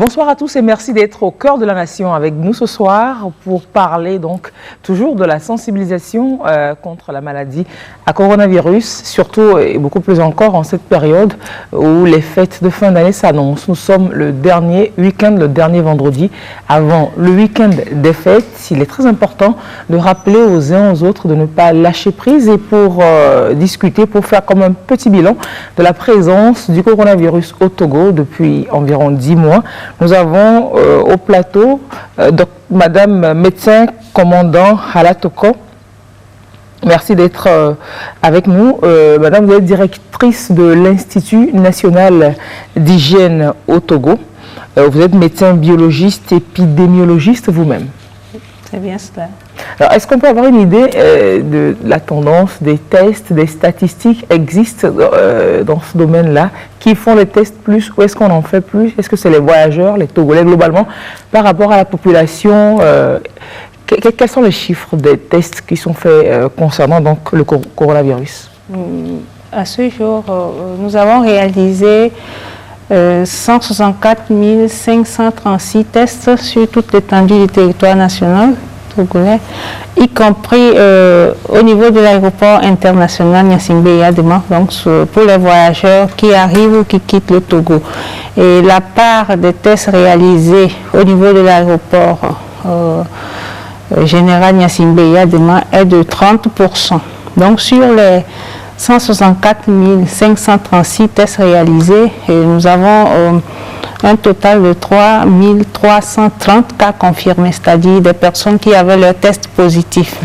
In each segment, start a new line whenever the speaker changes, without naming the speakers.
Bonsoir à tous et merci d'être au cœur de la nation avec nous ce soir pour parler donc toujours de la sensibilisation contre la maladie à coronavirus, surtout et beaucoup plus encore en cette période où les fêtes de fin d'année s'annoncent. Nous sommes le dernier week-end, le dernier vendredi avant le week-end des fêtes. Il est très important de rappeler aux uns aux autres de ne pas lâcher prise et pour discuter, pour faire comme un petit bilan de la présence du coronavirus au Togo depuis environ 10 mois. Nous avons au plateau Madame médecin commandant Halatoko. Merci d'être avec nous. Madame, vous êtes directrice de l'Institut national d'hygiène au Togo. Vous êtes médecin biologiste, épidémiologiste vous-même.
C'est bien cela.
Alors, est-ce qu'on peut avoir une idée de la tendance des tests, des statistiques existent dans ce domaine-là? Qui font les tests plus? Où est-ce qu'on en fait plus? Est-ce que c'est les voyageurs, les Togolais globalement, par rapport à la population? Quels sont les chiffres des tests qui sont faits concernant donc, le coronavirus?
À ce jour, nous avons réalisé 164 536 tests sur toute l'étendue du territoire national togolais, y compris au niveau de l'aéroport international Gnassingbé-Yadema, donc pour les voyageurs qui arrivent ou qui quittent le Togo. Et la part des tests réalisés au niveau de l'aéroport général Gnassingbé-Yadema est de 30%. Donc sur les 164 536 tests réalisés et nous avons un total de 3 330 cas confirmés, c'est-à-dire des personnes qui avaient leur test positif.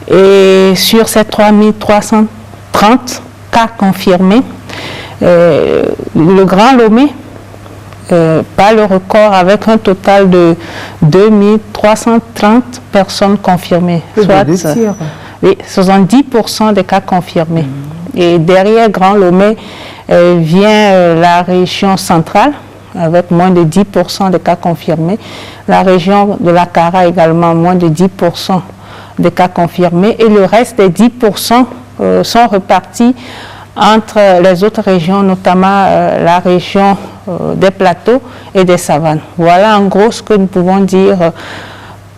Et sur ces 3 330 cas confirmés, le Grand Lomé bat le record avec un total de 2 330 personnes confirmées. Oui, 70% des cas confirmés. Et derrière Grand Lomé vient la région centrale avec moins de 10% de cas confirmés. La région de la Kara également, moins de 10% de cas confirmés. Et le reste des 10% sont repartis entre les autres régions, notamment la région des plateaux et des savanes. Voilà en gros ce que nous pouvons dire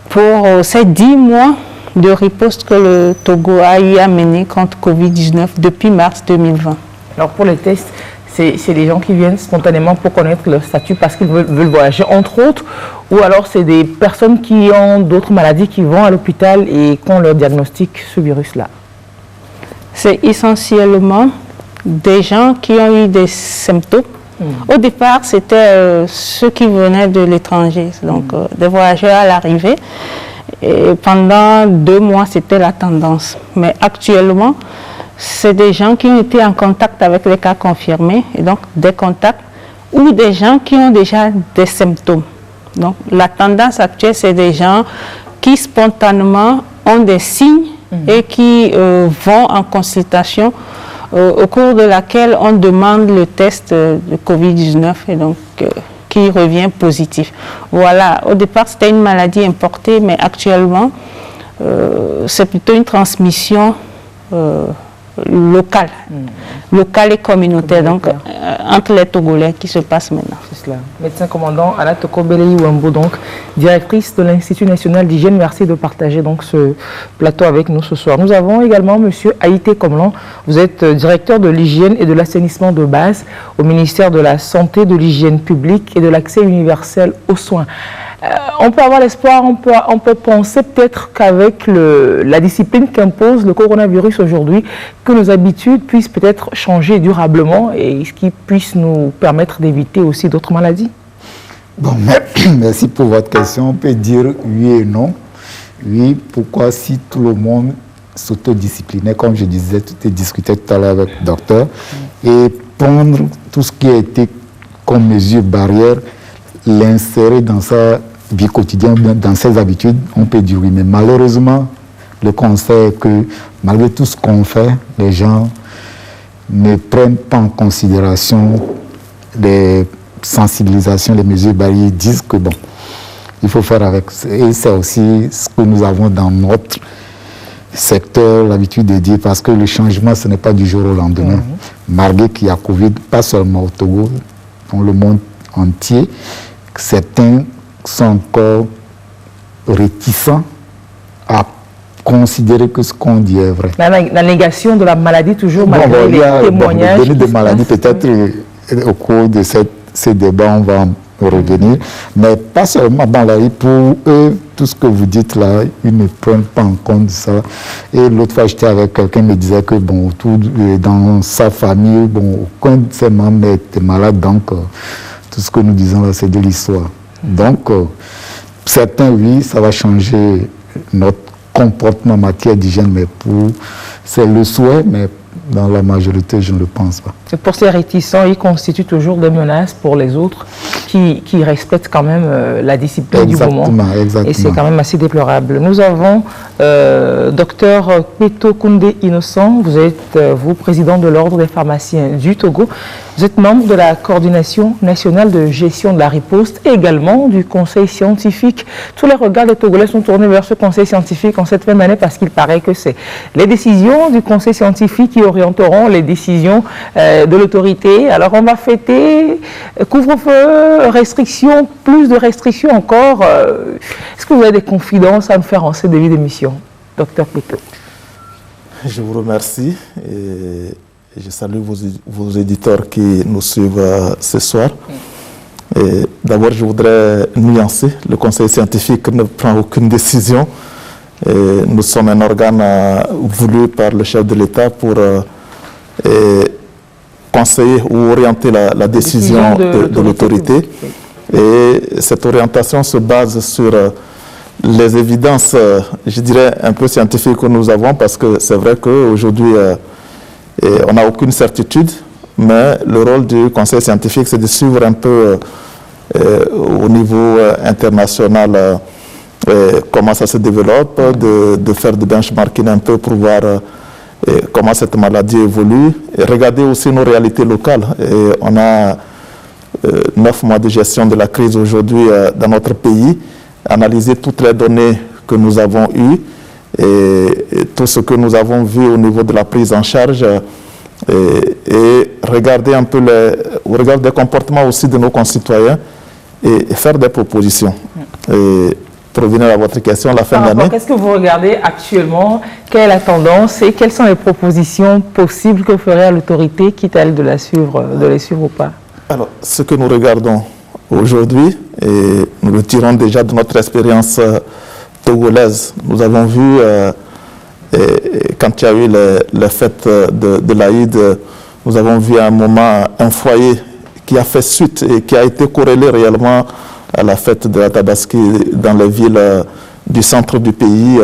pour ces 10 mois de riposte que le Togo a eu à mener contre Covid-19 depuis mars 2020.
Alors pour les tests, c'est les gens qui viennent spontanément pour connaître leur statut parce qu'ils veulent voyager, entre autres, ou alors c'est des personnes qui ont d'autres maladies qui vont à l'hôpital et qu'on leur diagnostique ce virus-là?
C'est essentiellement des gens qui ont eu des symptômes. Au départ, c'était ceux qui venaient de l'étranger, donc des voyageurs à l'arrivée. Et pendant 2 mois, c'était la tendance. Mais actuellement, c'est des gens qui ont été en contact avec les cas confirmés, et donc des contacts, ou des gens qui ont déjà des symptômes. Donc la tendance actuelle, c'est des gens qui spontanément ont des signes et qui vont en consultation au cours de laquelle on demande le test de Covid-19 et donc qui revient positif. Voilà, au départ c'était une maladie importée, mais actuellement c'est plutôt une transmission locale et communautaire, donc entre les Togolais qui se passe maintenant.
C'est cela. Médecin commandant Halatoko Belei-Wambo, donc directrice de l'Institut national d'hygiène, merci de partager donc ce plateau avec nous ce soir. Nous avons également Monsieur Haïté Komlan, vous êtes directeur de l'hygiène et de l'assainissement de base au ministère de la Santé, de l'hygiène publique et de l'accès universel aux soins. On peut avoir l'espoir, on peut penser peut-être qu'avec la discipline qu'impose le coronavirus aujourd'hui, que nos habitudes puissent peut-être changer durablement et ce qui puisse nous permettre d'éviter aussi d'autres maladies.
Bon, merci pour votre question. On peut dire oui et non. Oui, pourquoi si tout le monde s'autodisciplinait, comme je disais, tout est discuté tout à l'heure avec le docteur, et prendre tout ce qui a été comme mesure barrière, l'insérer dans sa vie quotidienne, dans ses habitudes, on peut dire oui. Mais malheureusement, le conseil est que malgré tout ce qu'on fait, les gens ne prennent pas en considération les sensibilisations, les mesures barrières, disent que bon, il faut faire avec. Et c'est aussi ce que nous avons dans notre secteur l'habitude de dire, parce que le changement, ce n'est pas du jour au lendemain. Malgré qu'il y a Covid, pas seulement au Togo, dans le monde entier, certains sont encore réticents à considérer que ce qu'on dit est vrai.
La négation de la maladie, toujours, malgré les témoignages.
Donner des maladies, peut-être au cours de ces débats, on va en revenir. Mais pas seulement dans la vie, pour eux, tout ce que vous dites là, ils ne prennent pas en compte ça. Et l'autre fois, j'étais avec quelqu'un qui me disait que, bon, dans sa famille, bon, aucun de ses membres n'était malade, donc tout ce que nous disons là, c'est de l'histoire. Donc, certains, oui, ça va changer notre comportement en matière d'hygiène, mais c'est le souhait, mais dans la majorité, je ne le pense pas.
Et pour ces réticents, ils constituent toujours des menaces pour les autres qui respectent quand même la discipline du moment.
Exactement.
Et c'est quand même assez déplorable. Nous avons Dr Peto Koundé Innocent. Vous êtes, vous, président de l'Ordre des pharmaciens du Togo. Vous êtes membre de la coordination nationale de gestion de la riposte et également du conseil scientifique. Tous les regards des Togolais sont tournés vers ce conseil scientifique en cette fin d'année parce qu'il paraît que c'est les décisions du conseil scientifique qui orienteront les décisions de l'autorité. Alors on va fêter couvre-feu, restrictions, plus de restrictions encore. Est-ce que vous avez des confidences à nous faire en ce début d'émission, Dr Peto?
Je vous remercie et je salue vos éditeurs qui nous suivent ce soir. D'abord, je voudrais nuancer. Le conseil scientifique ne prend aucune décision. Nous sommes un organe voulu par le chef de l'État pour conseiller ou orienter la décision de l'autorité. Et cette orientation se base sur les évidences, je dirais, un peu scientifiques que nous avons, parce que c'est vrai qu'aujourd'hui, on n'a aucune certitude, mais le rôle du conseil scientifique, c'est de suivre un peu au niveau international comment ça se développe, de faire du benchmarking un peu pour voir comment cette maladie évolue, et regarder aussi nos réalités locales. Et on a 9 mois de gestion de la crise aujourd'hui dans notre pays, analyser toutes les données que nous avons eues et tout ce que nous avons vu au niveau de la prise en charge et regarder un peu regarder les comportements aussi de nos concitoyens et faire des propositions. Et pour revenir à votre question, la fin d'année.
Qu'est-ce que vous regardez actuellement? Quelle est la tendance et quelles sont les propositions possibles que ferait l'autorité, quitte à elle de les suivre ou pas? Alors,
ce que nous regardons aujourd'hui, et nous le tirons déjà de notre expérience togolaise, nous avons vu quand il y a eu les fêtes de l'Aïd, nous avons vu à un moment un foyer qui a fait suite et qui a été corrélé réellement à la fête de la Tabaski dans les villes du centre du pays,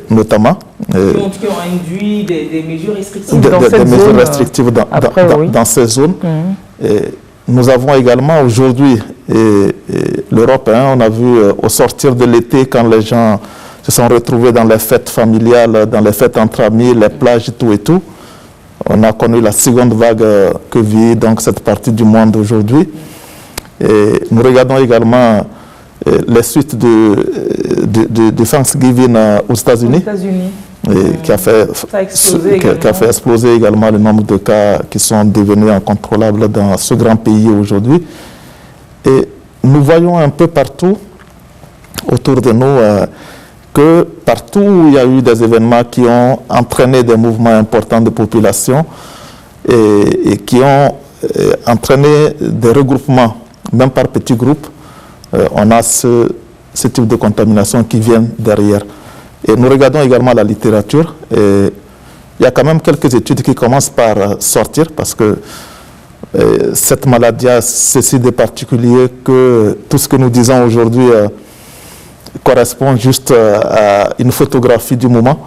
notamment.
Qui ont induit des mesures restrictives dans cette zone. Des mesures restrictives
dans ces zones. Et nous avons également aujourd'hui, l'Europe, on a vu au sortir de l'été, quand les gens se sont retrouvés dans les fêtes familiales, dans les fêtes entre amis, les plages, tout et tout. On a connu la seconde vague que vit donc cette partie du monde aujourd'hui. Et nous regardons également les suites de Thanksgiving aux États-Unis, qui a fait exploser également le nombre de cas qui sont devenus incontrôlables dans ce grand pays aujourd'hui. Et nous voyons un peu partout autour de nous que partout où il y a eu des événements qui ont entraîné des mouvements importants de population et qui ont entraîné des regroupements, même par petits groupes, on a ce type de contamination qui vient derrière. Et nous regardons également la littérature. Et il y a quand même quelques études qui commencent par sortir parce que cette maladie a ceci de particulier que tout ce que nous disons aujourd'hui correspond juste à une photographie du moment.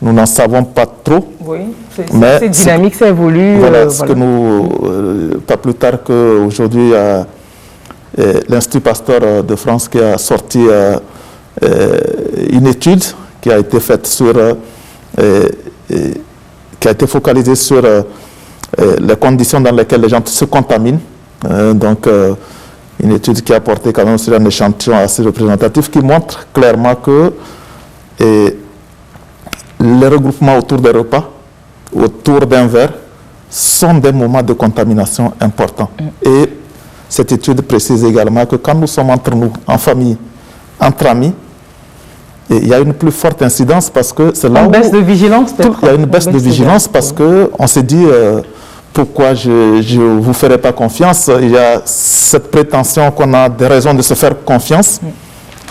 Nous n'en savons pas trop.
Oui, c'est dynamique, ça évolue.
Voilà, ce que nous, pas plus tard qu'aujourd'hui, l'Institut Pasteur de France qui a sorti une étude qui a été faite sur, qui a été focalisée sur les conditions dans lesquelles les gens se contaminent. Donc, une étude qui a porté quand même sur un échantillon assez représentatif qui montre clairement que les regroupements autour des repas, autour d'un verre, sont des moments de contamination importants. Et cette étude précise également que quand nous sommes entre nous, en famille, entre amis, et il y a une plus forte incidence parce que c'est là où...
Une baisse de vigilance, peut-être.
Il y a une baisse de vigilance parce qu'on s'est dit pourquoi je ne vous ferai pas confiance. Il y a cette prétention qu'on a des raisons de se faire confiance.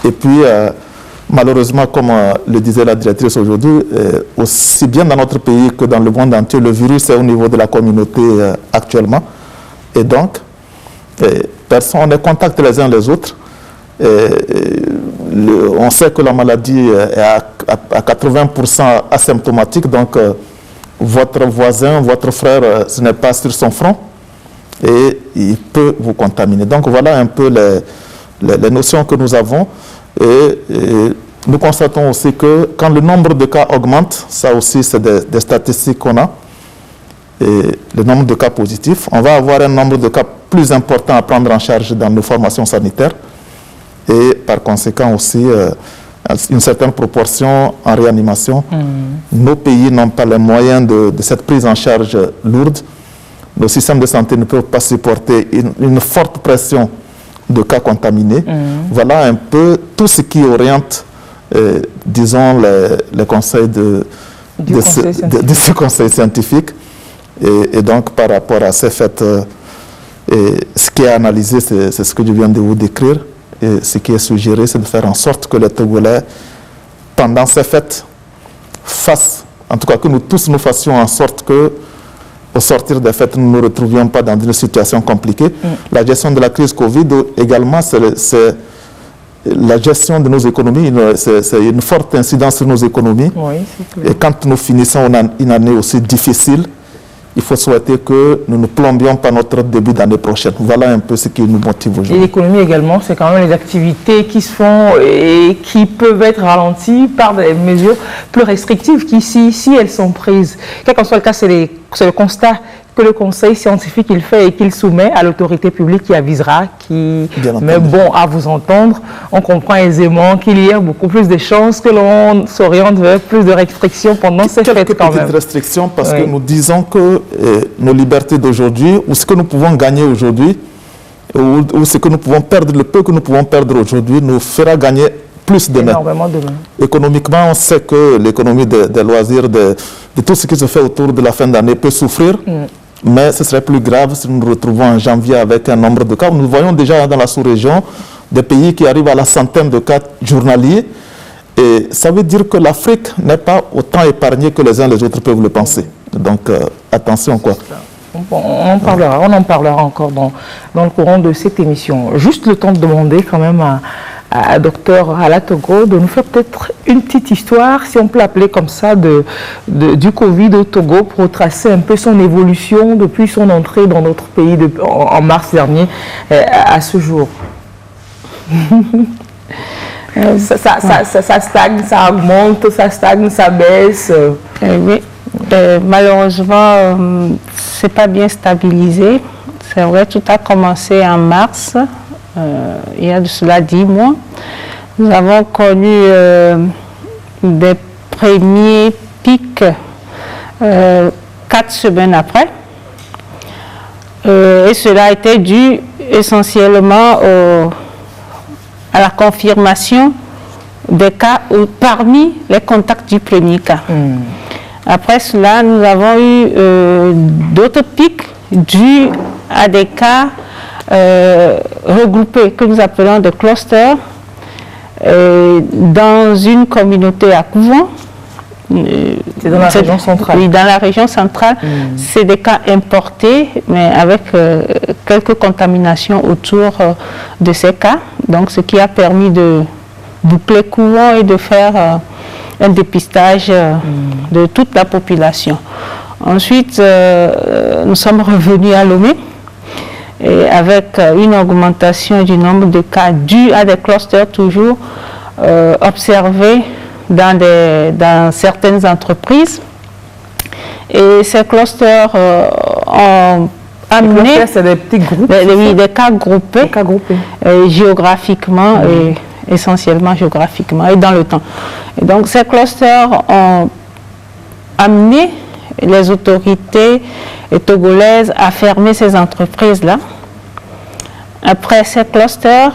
Et puis, malheureusement, comme le disait la directrice aujourd'hui, aussi bien dans notre pays que dans le monde entier, le virus est au niveau de la communauté actuellement. Et donc, on est contact les uns les autres. On sait que la maladie est à 80% asymptomatique, donc votre voisin, votre frère, ce n'est pas sur son front et il peut vous contaminer. Donc voilà un peu les notions que nous avons et nous constatons aussi que quand le nombre de cas augmente, ça aussi c'est des statistiques qu'on a, et le nombre de cas positifs, on va avoir un nombre de cas plus important à prendre en charge dans nos formations sanitaires. Et par conséquent aussi une certaine proportion en réanimation. Nos pays n'ont pas les moyens de cette prise en charge lourde. Nos systèmes de santé ne peuvent pas supporter une forte pression de cas contaminés. Voilà un peu tout ce qui oriente, disons, les conseils de ce conseil scientifique. Et donc par rapport à ces faits, ce qui est analysé, c'est ce que je viens de vous décrire. Et ce qui est suggéré, c'est de faire en sorte que les Togolais, pendant ces fêtes, en tout cas que nous tous nous fassions en sorte que, au sortir des fêtes, nous ne nous retrouvions pas dans une situation compliquée. La gestion de la crise Covid également, c'est la gestion de nos économies, c'est une forte incidence sur nos économies.
Oui, c'est clair.
Et quand nous finissons une année aussi difficile, il faut souhaiter que nous ne plombions pas notre début d'année prochaine. Voilà un peu ce qui nous motive aujourd'hui.
Et l'économie également, c'est quand même les activités qui se font et qui peuvent être ralenties par des mesures plus restrictives qui, si elles sont prises. Quel qu'en soit le cas, c'est le constat que le conseil scientifique il fait et qu'il soumet à l'autorité publique qui avisera, mais bon, à vous entendre, on comprend aisément qu'il y a beaucoup plus de chances que l'on s'oriente vers plus de restrictions pendant ces fêtes quand même.
Quelques petites restrictions parce que nous disons que nos libertés d'aujourd'hui, ou ce que nous pouvons gagner aujourd'hui, ou ce que nous pouvons perdre, le peu que nous pouvons perdre aujourd'hui, nous fera gagner plus demain.
Énormément demain.
Économiquement, on sait que l'économie des loisirs, de tout ce qui se fait autour de la fin d'année peut souffrir. Mais ce serait plus grave si nous nous retrouvons en janvier avec un nombre de cas. Nous voyons déjà dans la sous-région des pays qui arrivent à la centaine de cas journaliers. Et ça veut dire que l'Afrique n'est pas autant épargnée que les uns les autres peuvent le penser. Donc, attention quoi.
On en parlera encore dans le courant de cette émission. Juste le temps de demander quand même à Dr Ala Togo de nous faire peut-être une petite histoire, si on peut l'appeler comme ça, du Covid au Togo pour retracer un peu son évolution depuis son entrée dans notre pays en mars dernier à ce jour. Ça stagne, ça augmente, ça stagne, ça baisse.
Oui. Malheureusement, c'est pas bien stabilisé. C'est vrai, tout a commencé en mars. Il y a de cela 10 mois, nous avons connu des premiers pics 4 semaines après. Et cela a été dû essentiellement à la confirmation des cas parmi les contacts du premier cas. Après cela, nous avons eu d'autres pics dus à des cas regroupés que nous appelons des clusters dans une communauté à Couvent.
C'est dans la région centrale.
Oui, dans la région centrale. C'est des cas importés, mais avec quelques contaminations autour de ces cas. Donc, ce qui a permis de boucler Couvent et de faire un dépistage de toute la population. Ensuite, nous sommes revenus à Lomé. Et avec une augmentation du nombre de cas dus à des clusters toujours observés dans certaines entreprises. Et ces clusters ont amené
des petits groupes,
des cas groupés, géographiquement et essentiellement géographiquement et dans le temps. Et donc ces clusters ont amené les autorités togolaises à fermer ces entreprises-là après ces clusters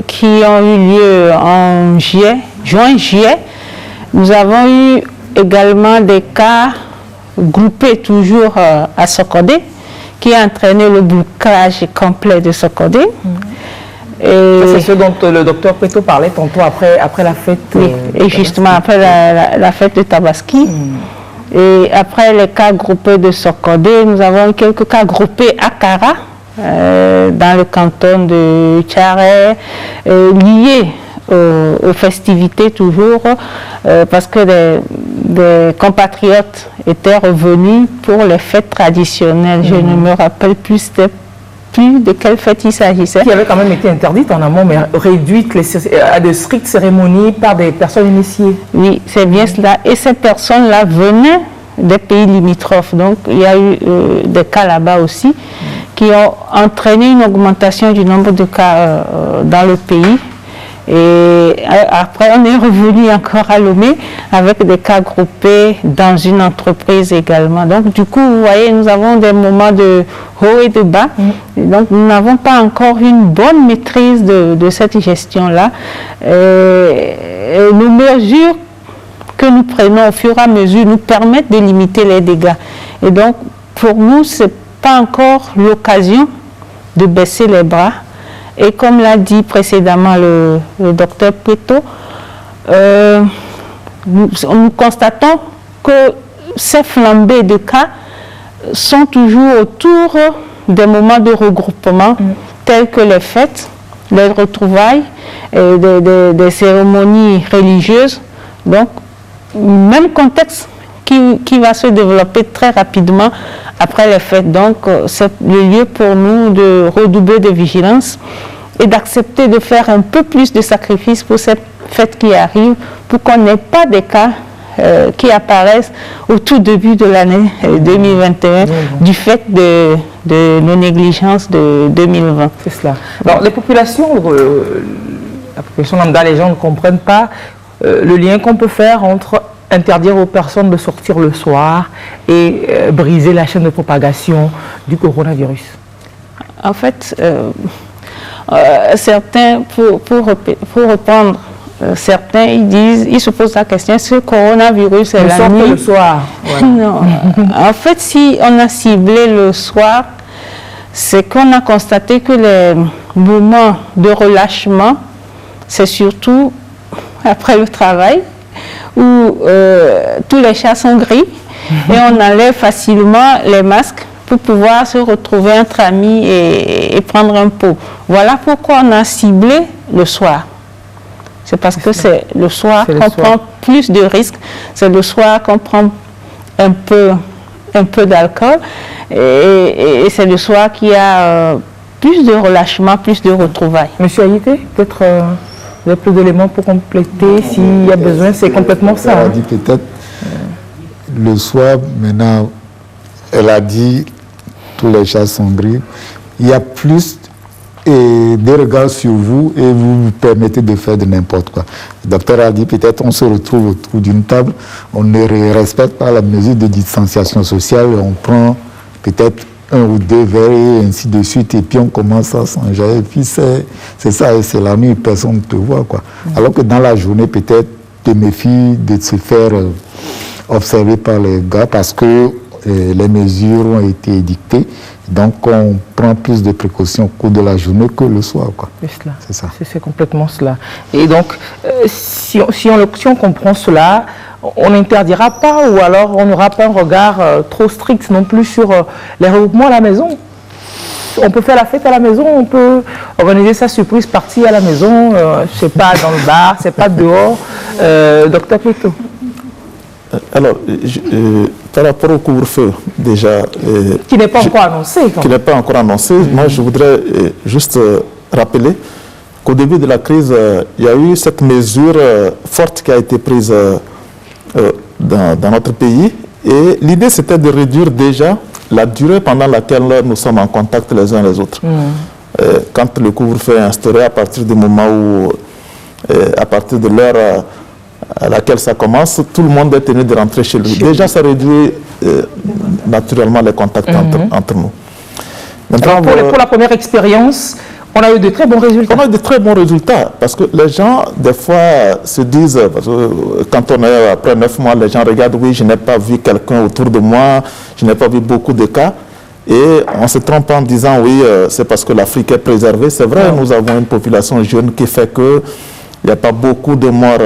qui ont eu lieu en juin-juillet, nous avons eu également des cas groupés toujours à Sokodé, qui a entraîné le blocage complet de Sokodé.
C'est ce dont le docteur Peto parlait tantôt après la fête.
Oui, et justement après la fête de Tabaski. Et après les cas groupés de Sokodé, nous avons quelques cas groupés à Kara, dans le canton de Tchare, liés aux festivités toujours, parce que des compatriotes étaient revenus pour les fêtes traditionnelles. Je ne me rappelle plus de quelle fête il s'agissait.
Qui avait quand même été interdite en amont, mais réduite à de strictes cérémonies par des personnes initiées.
Oui, c'est bien cela. Et ces personnes-là venaient des pays limitrophes. Donc, il y a eu des cas là-bas aussi qui ont entraîné une augmentation du nombre de cas dans le pays. Et après, on est revenu encore à Lomé avec des cas groupés dans une entreprise également. Donc, du coup, vous voyez, nous avons des moments de haut et de bas. Et donc, nous n'avons pas encore une bonne maîtrise de cette gestion-là. Nos mesures que nous prenons au fur et à mesure nous permettent de limiter les dégâts. Et donc, pour nous, ce n'est pas encore l'occasion de baisser les bras. Et comme l'a dit précédemment le docteur Peto, nous constatons que ces flambées de cas sont toujours autour des moments de regroupement tels que les fêtes, les retrouvailles, des cérémonies religieuses. Donc, même contexte qui va se développer très rapidement après les fêtes. Donc, c'est le lieu pour nous de redoubler de vigilance et d'accepter de faire un peu plus de sacrifices pour cette fête qui arrive, pour qu'on n'ait pas des cas qui apparaissent au tout début de l'année 2021 du fait de nos négligences de 2020.
C'est cela. Alors, la population lambda, les gens ne comprennent pas le lien qu'on peut faire entre interdire aux personnes de sortir le soir et briser la chaîne de propagation du coronavirus.
En fait, certains, pour répondre, certains, ils se posent la question, est-ce que le coronavirus est la nuit?
Le soir. Ouais.
Non. En fait, si on a ciblé le soir, c'est qu'on a constaté que les moments de relâchement, c'est surtout après le travail, où tous les chats sont gris et on enlève facilement les masques pour pouvoir se retrouver entre amis et prendre un pot. Voilà pourquoi on a ciblé le soir. C'est parce que c'est le soir qu'on prend plus de risques, c'est le soir qu'on prend un peu d'alcool et c'est le soir qu'il y a plus de relâchement, plus de retrouvailles.
Monsieur Haïté, peut-être vous avez plus d'éléments pour compléter s'il y a besoin, c'est complètement ça.
Elle a dit peut-être le soir, maintenant, elle a dit tous les chats sont gris. Il y a plus de regards sur vous et vous vous permettez de faire de n'importe quoi. Le docteur a dit peut-être on se retrouve autour d'une table, on ne respecte pas la mesure de distanciation sociale, on prend peut-être un ou deux verres et ainsi de suite, et puis on commence à s'enjailler, et puis c'est ça, et c'est la nuit, personne ne te voit, quoi. Alors que dans la journée, peut-être, te méfies de se faire observer par les gars parce que les mesures ont été édictées, donc on prend plus de précautions au cours de la journée que le soir, quoi.
C'est ça. C'est complètement cela. Et donc, si on comprend cela, on n'interdira pas ou alors on n'aura pas un regard trop strict non plus sur les regroupements à la maison. On peut faire la fête à la maison, on peut organiser sa surprise partie à la maison, c'est pas dans le bar, c'est pas dehors. Docteur Peto.
Alors, par rapport au couvre-feu, déjà...
qui n'est pas encore annoncé.
Qui n'est pas encore annoncé. Moi, je voudrais juste rappeler qu'au début de la crise, il y a eu cette mesure forte qui a été prise dans notre pays. Et l'idée, c'était de réduire déjà la durée pendant laquelle nous sommes en contact les uns les autres. Quand le couvre-feu est instauré, à partir du moment où, à partir de l'heure à laquelle ça commence, tout le monde est tenu de rentrer chez lui. Déjà, ça réduit naturellement les contacts entre nous.
Alors pour la première expérience, on a eu de très bons résultats.
On a eu de très bons résultats parce que les gens, des fois, se disent, parce que quand on est après 9 mois, les gens regardent, oui, je n'ai pas vu quelqu'un autour de moi, je n'ai pas vu beaucoup de cas. Et on se trompe en disant, oui, c'est parce que l'Afrique est préservée. C'est vrai, nous avons une population jeune qui fait qu'il n'y a pas beaucoup de morts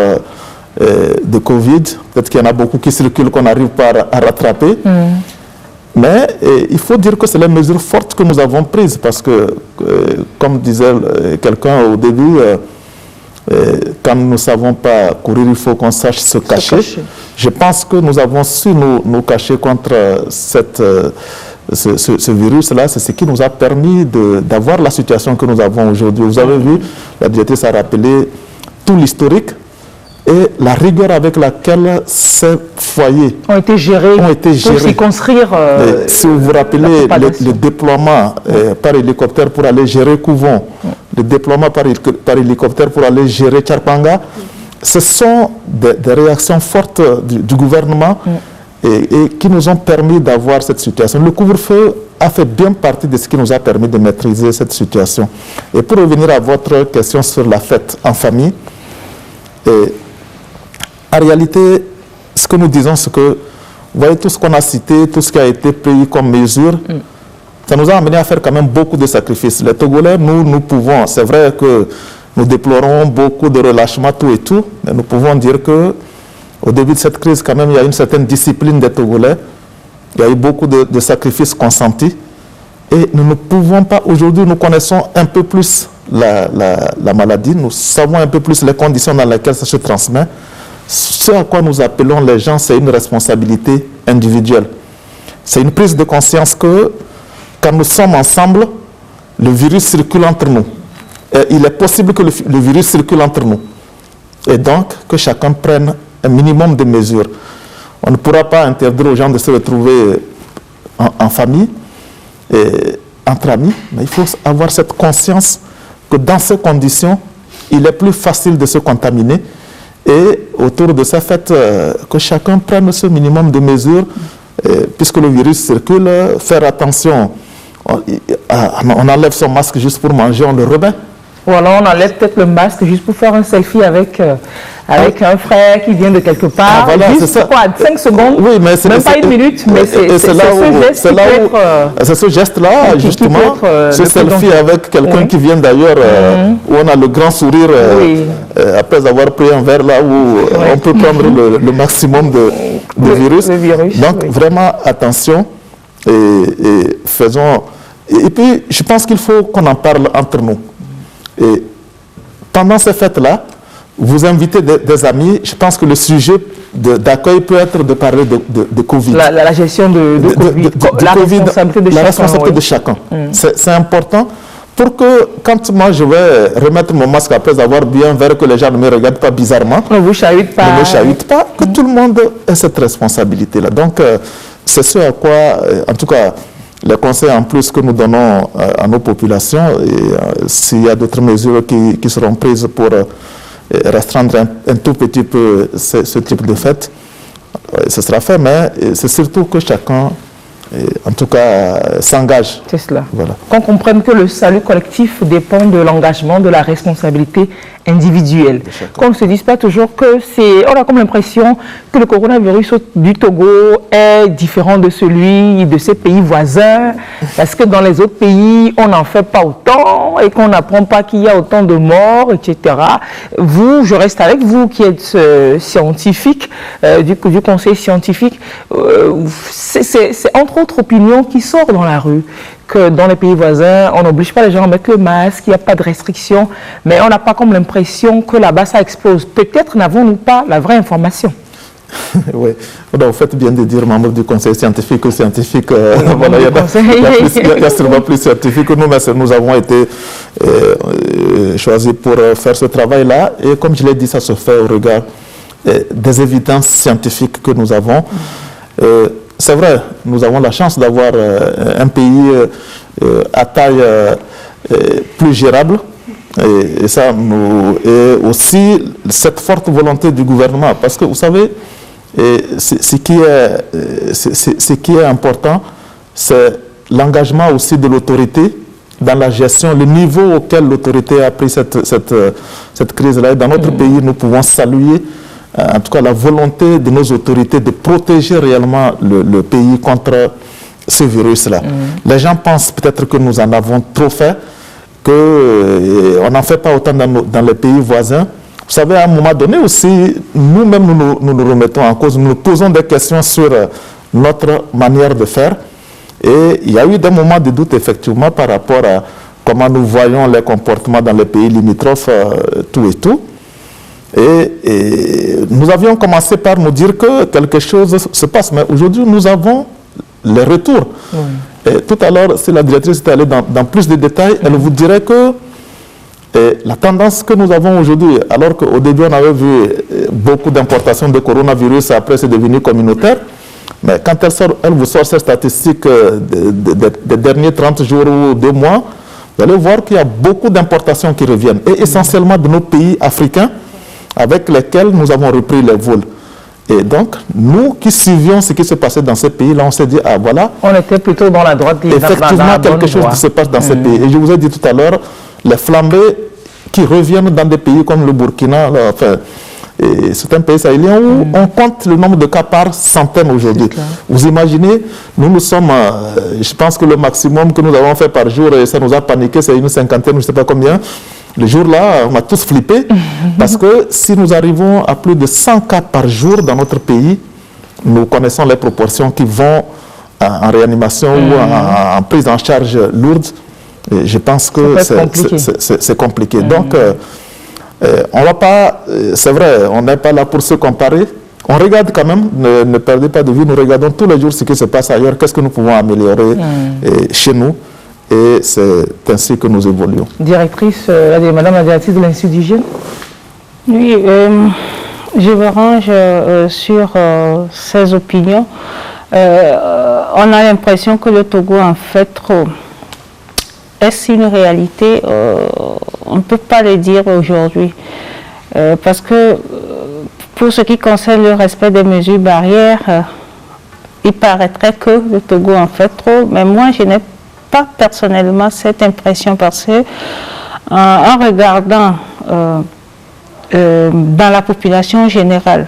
de Covid. Peut-être qu'il y en a beaucoup qui circulent qu'on n'arrive pas à rattraper. Mais il faut dire que c'est les mesures fortes que nous avons prises parce que, comme disait quelqu'un au début, quand nous ne savons pas courir, il faut qu'on sache se cacher. Je pense que nous avons su nous cacher contre ce virus-là. C'est ce qui nous a permis d'avoir la situation que nous avons aujourd'hui. Vous avez vu, la directrice a rappelé tout l'historique et la rigueur avec laquelle ces foyers
ont été gérés pour circonscrire.
Si vous vous rappelez le déploiement par hélicoptère pour aller gérer Kouvon, le déploiement par hélicoptère pour aller gérer Tcharpanga, ce sont des réactions fortes du gouvernement et qui nous ont permis d'avoir cette situation. Le couvre-feu a fait bien partie de ce qui nous a permis de maîtriser cette situation. Et pour revenir à votre question sur la fête en famille, en réalité, ce que nous disons, c'est que, vous voyez, tout ce qu'on a cité, tout ce qui a été pris comme mesure, ça nous a amené à faire quand même beaucoup de sacrifices. Les Togolais, nous pouvons, c'est vrai que nous déplorons beaucoup de relâchement, tout et tout, mais nous pouvons dire que au début de cette crise, quand même, il y a une certaine discipline des Togolais. Il y a eu beaucoup de sacrifices consentis. Et nous ne pouvons pas, aujourd'hui, nous connaissons un peu plus la maladie, nous savons un peu plus les conditions dans lesquelles ça se transmet. Ce à quoi nous appelons les gens, c'est une responsabilité individuelle. C'est une prise de conscience que quand nous sommes ensemble, le virus circule entre nous. Et il est possible que le virus circule entre nous. Et donc, que chacun prenne un minimum de mesures. On ne pourra pas interdire aux gens de se retrouver en famille, et entre amis, mais il faut avoir cette conscience que dans ces conditions, il est plus facile de se contaminer. Et autour de ça, faites que chacun prenne ce minimum de mesures, puisque le virus circule, faire attention. On enlève son masque juste pour manger, on le remet.
Ou alors on enlève peut-être le masque juste pour faire un selfie avec un frère qui vient de quelque part.
Voilà,
juste quoi, 5 secondes,
oui, mais
même pas une minute, mais c'est
ce geste-là, justement, ce selfie avec quelqu'un qui vient d'ailleurs, où on a le grand sourire, après avoir pris un verre là où on peut prendre le maximum de virus. Donc vraiment attention et faisons... Et puis je pense qu'il faut qu'on en parle entre nous. Et pendant ces fêtes-là, vous invitez des amis. Je pense que le sujet d'accueil peut être de parler de Covid.
La gestion de Covid,
la responsabilité de chacun. C'est important pour que quand moi je vais remettre mon masque après avoir bu un verre, que les gens ne me regardent pas bizarrement,
ne vous chahutent pas,
que tout le monde ait cette responsabilité-là. Donc c'est ce à quoi, en tout cas, les conseils en plus que nous donnons à nos populations, et s'il y a d'autres mesures qui seront prises pour restreindre un tout petit peu ce type de fête, ce sera fait, mais c'est surtout que chacun, en tout cas, s'engage.
C'est cela.
Voilà.
Qu'on comprenne que le salut collectif dépend de l'engagement, de la responsabilité individuelle. Qu'on ne se dise pas toujours que c'est... On a comme l'impression que le coronavirus du Togo est différent de celui de ses pays voisins, parce que dans les autres pays, on n'en fait pas autant et qu'on n'apprend pas qu'il y a autant de morts, etc. Vous, je reste avec vous qui êtes scientifique, du conseil scientifique, c'est entre autres opinions qui sortent dans la rue, que dans les pays voisins, on n'oblige pas les gens à mettre le masque, il n'y a pas de restrictions, mais on n'a pas comme l'impression que là-bas ça explose. Peut-être n'avons-nous pas la vraie information.
Oui, vous faites bien de dire membre du conseil scientifique ou scientifique. Voilà, il y a sûrement plus scientifique que nous, mais nous avons été choisis pour faire ce travail-là. Et comme je l'ai dit, ça se fait au regard des évidences scientifiques que nous avons. C'est vrai, nous avons la chance d'avoir un pays à taille plus gérable. Et ça, et aussi cette forte volonté du gouvernement. Parce que vous savez, ce qui est important, c'est l'engagement aussi de l'autorité dans la gestion, le niveau auquel l'autorité a pris cette crise-là. Et dans notre pays, nous pouvons saluer en tout cas la volonté de nos autorités de protéger réellement le pays contre ce virus-là. Les gens pensent peut-être que nous en avons trop fait, qu'on n'en fait pas autant dans les pays voisins. Vous savez, à un moment donné aussi, nous-mêmes, nous nous remettons en cause, nous nous posons des questions sur notre manière de faire. Et il y a eu des moments de doute, effectivement, par rapport à comment nous voyons les comportements dans les pays limitrophes, tout et tout. Et nous avions commencé par nous dire que quelque chose se passe. Mais aujourd'hui, nous avons les retours. Et tout à l'heure, si la directrice était allée dans plus de détails, elle vous dirait que la tendance que nous avons aujourd'hui, alors qu'au début, on avait vu beaucoup d'importations de coronavirus, après c'est devenu communautaire. Mais quand elle vous sort ces statistiques des derniers 30 jours ou 2 mois, vous allez voir qu'il y a beaucoup d'importations qui reviennent, et essentiellement de nos pays africains avec lesquels nous avons repris les vols. Et donc, nous qui suivions ce qui se passait dans ces pays-là, on s'est dit, ah voilà.
On était plutôt dans la droite.
Effectivement, quelque chose qui se passe dans ces pays. Et je vous ai dit tout à l'heure, les flambées qui reviennent dans des pays comme le Burkina, là, enfin, c'est un pays sahélien où on compte le nombre de cas par centaines aujourd'hui. Vous imaginez, nous sommes, je pense que le maximum que nous avons fait par jour, et ça nous a paniqué, c'est une cinquantaine, je ne sais pas combien. Le jour-là, on a tous flippé, parce que si nous arrivons à plus de 100 cas par jour dans notre pays, nous connaissons les proportions qui vont en réanimation ou en prise en charge lourde. Et je pense que c'est compliqué. Donc, on va pas, c'est vrai, on n'est pas là pour se comparer. On regarde quand même, ne perdez pas de vue, nous regardons tous les jours ce qui se passe ailleurs, qu'est-ce que nous pouvons améliorer chez nous. Et c'est ainsi que nous évoluons.
Directrice, Madame la directrice de l'Institut d'hygiène.
Oui, je me range sur ces opinions. On a l'impression que le Togo en fait trop. Est-ce une réalité? On ne peut pas le dire aujourd'hui. Parce que pour ce qui concerne le respect des mesures barrières, il paraîtrait que le Togo en fait trop. Mais moi, je n'ai pas personnellement cette impression, parce que en regardant dans la population générale,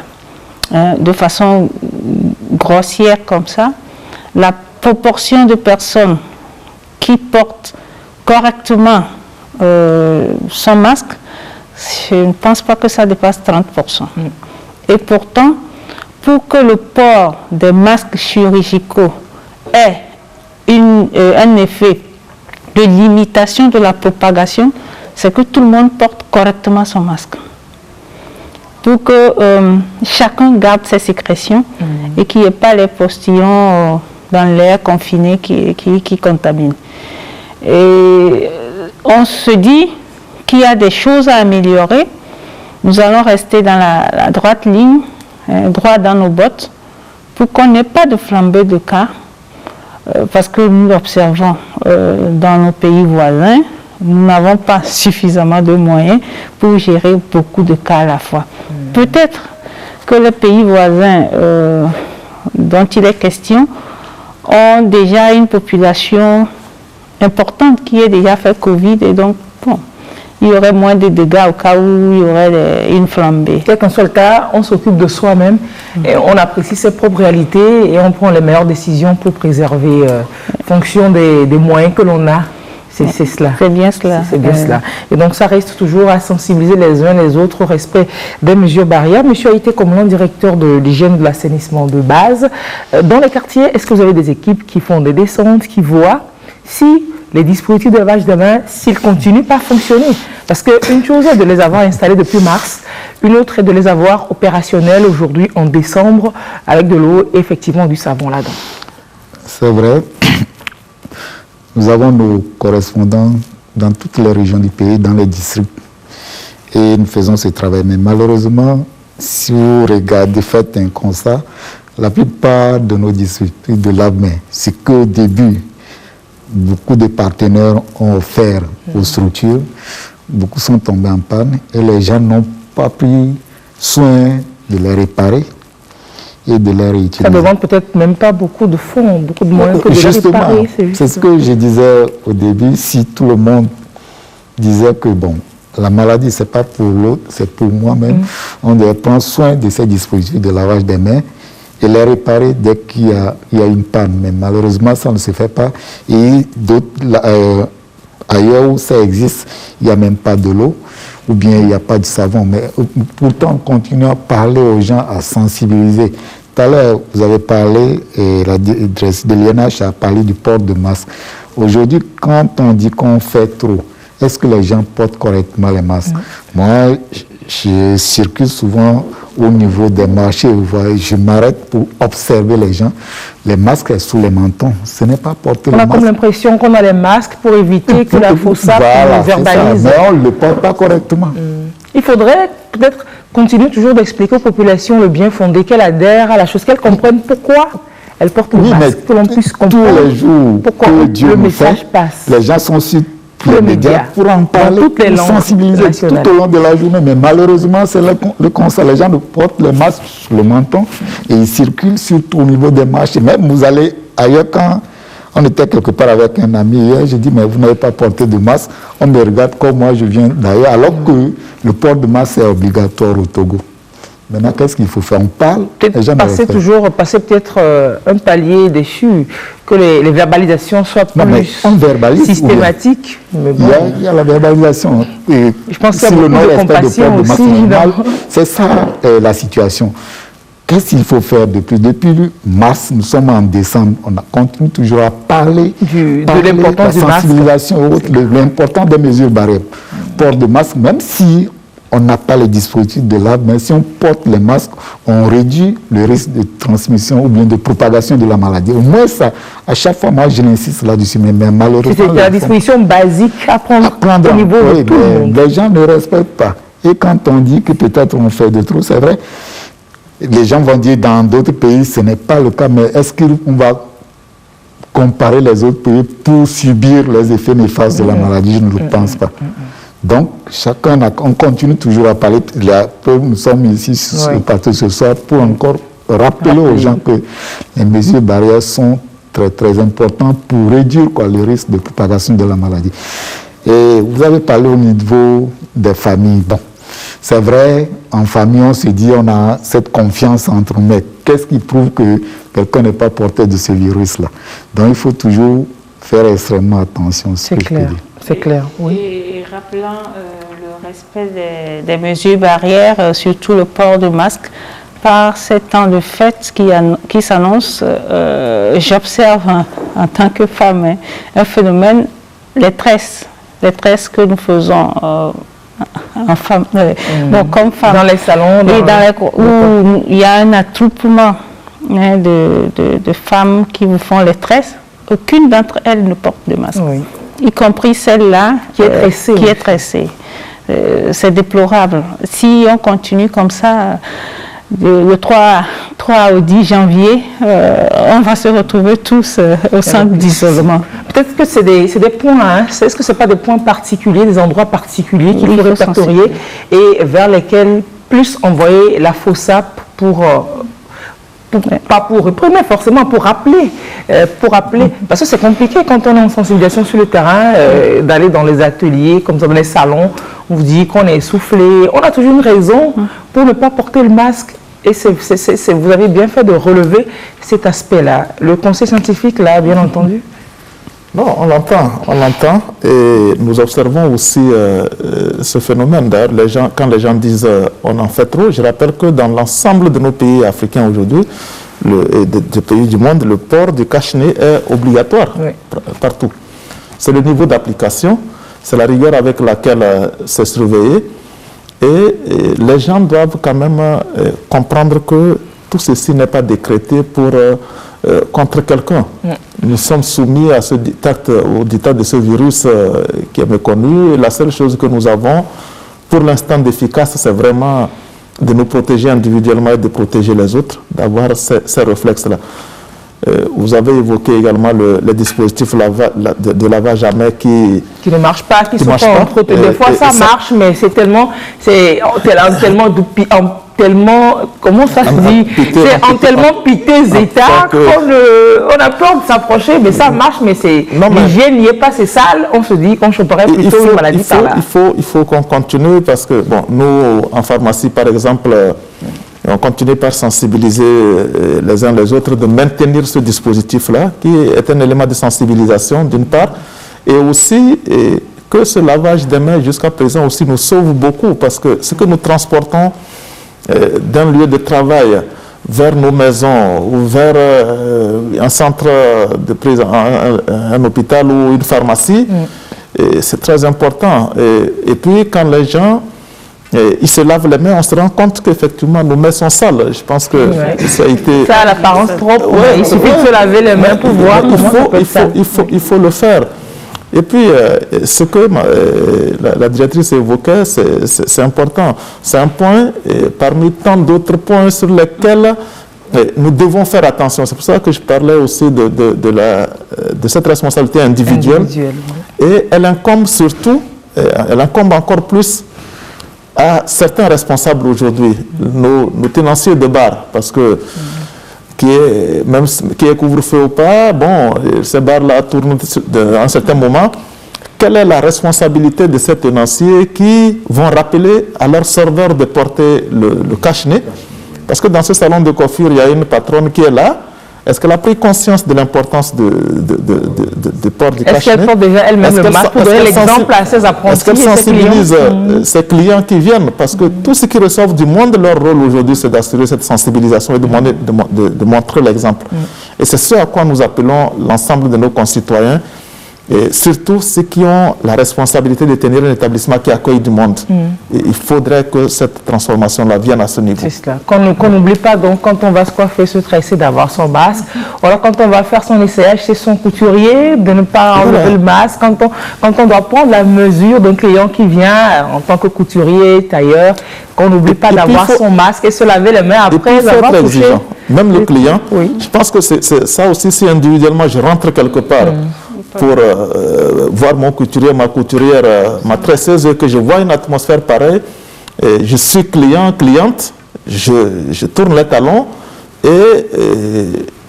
de façon grossière comme ça, la proportion de personnes qui portent correctement son masque, je ne pense pas que ça dépasse 30%. Et pourtant, pour que le port des masques chirurgicaux ait un effet de limitation de la propagation, c'est que tout le monde porte correctement son masque. Pour que chacun garde ses sécrétions et qu'il n'y ait pas les postillons dans l'air confiné qui contaminent. Et on se dit qu'il y a des choses à améliorer. Nous allons rester dans la droite ligne, droit dans nos bottes, pour qu'on n'ait pas de flambée de cas. Parce que nous l'observons dans nos pays voisins, nous n'avons pas suffisamment de moyens pour gérer beaucoup de cas à la fois. Peut-être que les pays voisins dont il est question ont déjà une population importante qui est déjà fait Covid, et donc bon, il y aurait moins de dégâts au cas où il y aurait une flambée.
Quel qu'en soit le cas, on s'occupe de soi-même, et on apprécie ses propres réalités et on prend les meilleures décisions pour préserver en fonction des moyens que l'on a. C'est cela.
C'est bien cela.
C'est bien cela. Et donc ça reste toujours à sensibiliser les uns les autres au respect des mesures barrières. Monsieur Haïté Komlan, directeur de l'hygiène de l'assainissement de base, dans les quartiers, est-ce que vous avez des équipes qui font des descentes, qui voient si les dispositifs de lavage de mains, s'ils continuent pas à fonctionner? Parce qu'une chose est de les avoir installés depuis mars, une autre est de les avoir opérationnels aujourd'hui en décembre avec de l'eau et effectivement du savon là-dedans.
C'est vrai. Nous avons nos correspondants dans toutes les régions du pays, dans les districts. Et nous faisons ce travail. Mais malheureusement, si vous regardez, faites un constat, la plupart de nos districts de lave-mains, c'est qu'au début, beaucoup de partenaires ont offert aux structures, beaucoup sont tombés en panne et les gens n'ont pas pris soin de les réparer. et de les réutiliser.
Ça ne demande peut-être même pas beaucoup de fonds, beaucoup de moyens que de les réparer.
C'est ce que je disais au début, si tout le monde disait que bon, la maladie, ce n'est pas pour l'autre, c'est pour moi-même. On doit prendre soin de ces dispositifs de lavage des mains et les réparer dès qu'il y a une panne. Mais malheureusement, ça ne se fait pas. Et d'autres, ailleurs où ça existe, il n'y a même pas de l'eau ou bien il n'y a pas de savon. Mais pourtant, on continue à parler aux gens, à sensibiliser. Tout à l'heure, vous avez parlé, et la directrice de l'INH a parlé du port de masque. Aujourd'hui, quand on dit qu'on fait trop, est-ce que les gens portent correctement les masques? Moi, je circule souvent au niveau des marchés, vous voyez, je m'arrête pour observer les gens. Les masques sont sous les mentons. Ce n'est pas porter le masque.
On a comme l'impression qu'on a les masques pour éviter que la fausse-sape nous verbalise.
Mais on ne le porte pas correctement.
Il faudrait peut-être continuer toujours d'expliquer aux populations le bien fondé, qu'elles adhèrent à la chose, qu'elles comprennent pourquoi elles portent le masque, que l'on puisse comprendre
tous les jours
pourquoi
que Dieu
le
nous
message
fait,
passe.
Les gens sont sur les médias pour en parler, pour sensibiliser tout au long de la journée. Mais malheureusement, c'est le constat. Les gens portent le masque sur le menton et ils circulent surtout au niveau des marchés. Même vous allez ailleurs, quand on était quelque part avec un ami hier, j'ai dit, mais vous n'avez pas porté de masque. On me regarde comme moi, je viens d'ailleurs, alors que le port de masque est obligatoire au Togo. Maintenant, qu'est-ce qu'il faut faire? On parle, les gens
passer peut-être un palier dessus, que les verbalisations soient plus systématiques.
Mais bon. Il y a la verbalisation. Et
je pense qu'il y a beaucoup de compassion aussi.
C'est ça la situation. Qu'est-ce qu'il faut faire depuis mars, nous sommes en décembre, on continue toujours à parler
de l'importance
de la sensibilisation, l'importance des mesures barrières. Port de masque, même si on n'a pas les dispositifs de lave, mais si on porte les masques, on réduit le risque de transmission ou bien de propagation de la maladie. Au moins ça, à chaque fois, moi je l'insiste là-dessus, mais malheureusement...
C'est la disposition basique à prendre au niveau de tout le monde.
Les gens ne respectent pas. Et quand on dit que peut-être on fait de trop, c'est vrai, les gens vont dire dans d'autres pays, ce n'est pas le cas, mais est-ce qu'on va comparer les autres pays pour subir les effets néfastes de la maladie? Je ne le pense pas. Donc, on continue toujours à parler. Nous sommes ici sur le plateau ce soir pour encore rappeler aux gens que les mesures barrières sont très, très importantes pour réduire le risque de propagation de la maladie. Et vous avez parlé au niveau des familles. Bon, c'est vrai, en famille, on se dit, on a cette confiance entre nous. Mais qu'est-ce qui prouve que quelqu'un n'est pas porteur de ce virus-là? Donc, il faut toujours faire extrêmement attention.
C'est clair. C'est clair, oui.
Et rappelant le respect des mesures barrières, surtout le port de masque, par ces temps de fête qui s'annoncent, j'observe en tant que femme un phénomène, les tresses que nous faisons comme femmes.
Dans les salons,
où il y a un attroupement de femmes qui vous font les tresses, aucune d'entre elles ne porte de masque.
Oui.
Y compris celle-là
qui est tressée.
C'est déplorable. Si on continue comme ça, le 3 au 10 janvier, on va se retrouver tous au centre d'isolement.
Peut-être que c'est des points, hein. Est-ce que ce n'est pas des points particuliers, des endroits particuliers qu'il faut répertorier et vers lesquels plus envoyer la fausse-sape pas pour réprimer, forcément pour rappeler. Parce que c'est compliqué quand on est en sensibilisation sur le terrain, d'aller dans les ateliers, comme ça, dans les salons, on vous dit qu'on est essoufflé. On a toujours une raison pour ne pas porter le masque. Et vous avez bien fait de relever cet aspect-là. Le conseil scientifique l'a bien entendu?
Non, on l'entend. Et nous observons aussi ce phénomène. D'ailleurs, quand les gens disent on en fait trop, je rappelle que dans l'ensemble de nos pays africains aujourd'hui, et des pays du monde, le port du cache-nez est obligatoire partout. C'est le niveau d'application, c'est la rigueur avec laquelle c'est surveillé. Et les gens doivent quand même comprendre que tout ceci n'est pas décrété contre quelqu'un. Nous sommes soumis à au diktat de ce virus qui est méconnu. Et la seule chose que nous avons pour l'instant d'efficace, c'est vraiment de nous protéger individuellement et de protéger les autres, d'avoir ces réflexes-là. Vous avez évoqué également les dispositifs de lavage à main qui
ne marchent pas, qui sont pas entretenus. Des fois, ça marche, mais c'est tellement tellement, comment ça se dit, c'est en tellement piteux état qu'on a peur de s'approcher, mais ça marche, mais l'hygiène n'y est pas, c'est sale, on se dit qu'on choperait plutôt une maladie par là.
Il faut qu'on continue parce que, bon, nous, en pharmacie, par exemple, on continue par sensibiliser les uns les autres, de maintenir ce dispositif-là, qui est un élément de sensibilisation, d'une part, et aussi que ce lavage des mains, jusqu'à présent, aussi nous sauve beaucoup, parce que ce que nous transportons d'un lieu de travail vers nos maisons, ou vers un centre de prise, un hôpital ou une pharmacie, c'est très important. Et puis, quand les gens ils se lavent les mains, on se rend compte qu'effectivement nos mains sont sales. Je pense que ça a été...
Ça a l'apparence propre, il suffit de se laver les mains pour voir
il faut le faire. Et puis, ce que la directrice évoquait, c'est important. C'est un point parmi tant d'autres points sur lesquels nous devons faire attention. C'est pour ça que je parlais aussi de cette responsabilité individuelle. Et elle incombe surtout, elle incombe encore plus à certains responsables aujourd'hui, nos tenanciers de bar, parce que qui est couvre-feu ou pas, bon, ces bars-là tournent à un certain moment. Quelle est la responsabilité de ces tenanciers qui vont rappeler à leur serveur de porter le cache-nez? Parce que dans ce salon de coiffure, il y a une patronne qui est là. Est-ce qu'elle a pris conscience de l'importance de port du cache-nez?
Est-ce qu'elle porte déjà elle-même le masque pour donner l'exemple à ses apprentis?
Est-ce qu'elle sensibilise ses clients qui viennent? Parce que tous ceux qui reçoivent du monde, leur rôle aujourd'hui, c'est d'assurer cette sensibilisation et de montrer l'exemple. Et c'est ce à quoi nous appelons l'ensemble de nos concitoyens, et surtout ceux qui ont la responsabilité de tenir un établissement qui accueille du monde. Et il faudrait que cette transformation-là vienne à ce niveau.
C'est cela. Qu'on n'oublie pas, donc, quand on va se coiffer, se tresser, d'avoir son masque. Ou alors, quand on va faire son essayage chez son couturier, de ne pas enlever le masque. Quand on doit prendre la mesure d'un client qui vient en tant que couturier, tailleur, qu'on n'oublie pas d'avoir son masque et se laver les mains après avoir touché.
Même le client, je pense que c'est ça aussi, si individuellement je rentre quelque part, pour voir mon couturier, ma couturière, ma tresseuse, que je vois une atmosphère pareille, et je suis cliente, je tourne les talons et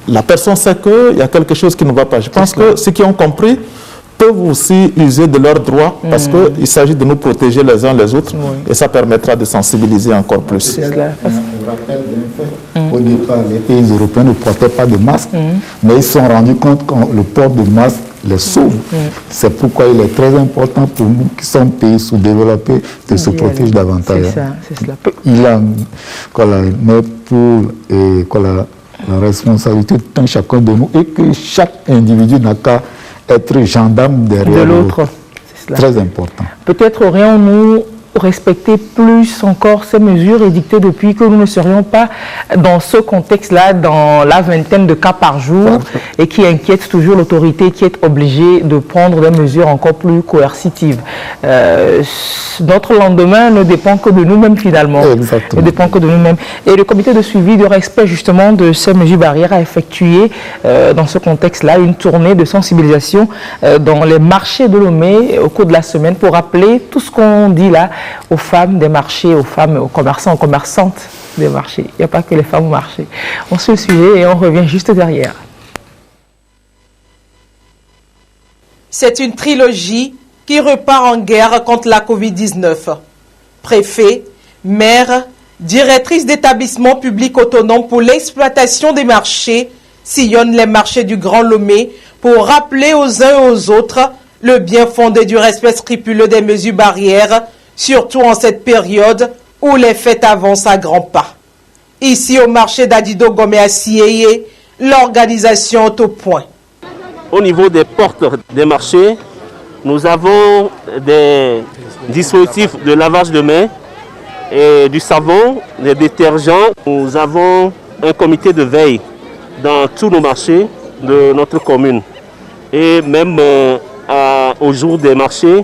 la personne sait qu'il y a quelque chose qui ne va pas. Je pense que ceux qui ont compris peuvent aussi user de leurs droits parce qu'il s'agit de nous protéger les uns les autres et ça permettra de sensibiliser encore plus.
Au départ, les pays européens ne portaient pas de masque, mais ils se sont rendus compte que le port de masque les sauve. C'est pourquoi il est très important pour nous qui sommes pays sous-développés de se protéger davantage.
C'est cela.
Il a mais pour la responsabilité de tout chacun de nous et que chaque individu n'a qu'à être gendarme derrière l'autre. C'est très important.
Peut-être aurions-nous respecter plus encore ces mesures édictées depuis que nous ne serions pas dans ce contexte-là, dans la vingtaine de cas par jour et qui inquiète toujours l'autorité qui est obligée de prendre des mesures encore plus coercitives. Notre lendemain ne dépend que de nous-mêmes finalement.
Exactement.
Ne dépend que de nous-mêmes. Et le comité de suivi de respect justement de ces mesures barrières a effectué dans ce contexte-là une tournée de sensibilisation dans les marchés de Lomé au cours de la semaine pour rappeler tout ce qu'on dit là aux femmes des marchés, aux femmes, aux commerçants, aux commerçantes des marchés. Il n'y a pas que les femmes au marché. On suit le sujet et on revient juste derrière.
C'est une trilogie qui repart en guerre contre la Covid-19. Préfet, maire, directrice d'établissement public autonome pour l'exploitation des marchés sillonnent les marchés du Grand Lomé pour rappeler aux uns et aux autres le bien fondé du respect scrupuleux des mesures barrières, surtout en cette période où les fêtes avancent à grands pas. Ici au marché d'Adido Gomé à Sieyé, l'organisation est au point.
Au niveau des portes des marchés, nous avons des dispositifs de lavage de mains et du savon, des détergents. Nous avons un comité de veille dans tous nos marchés de notre commune. Et même au jour des marchés,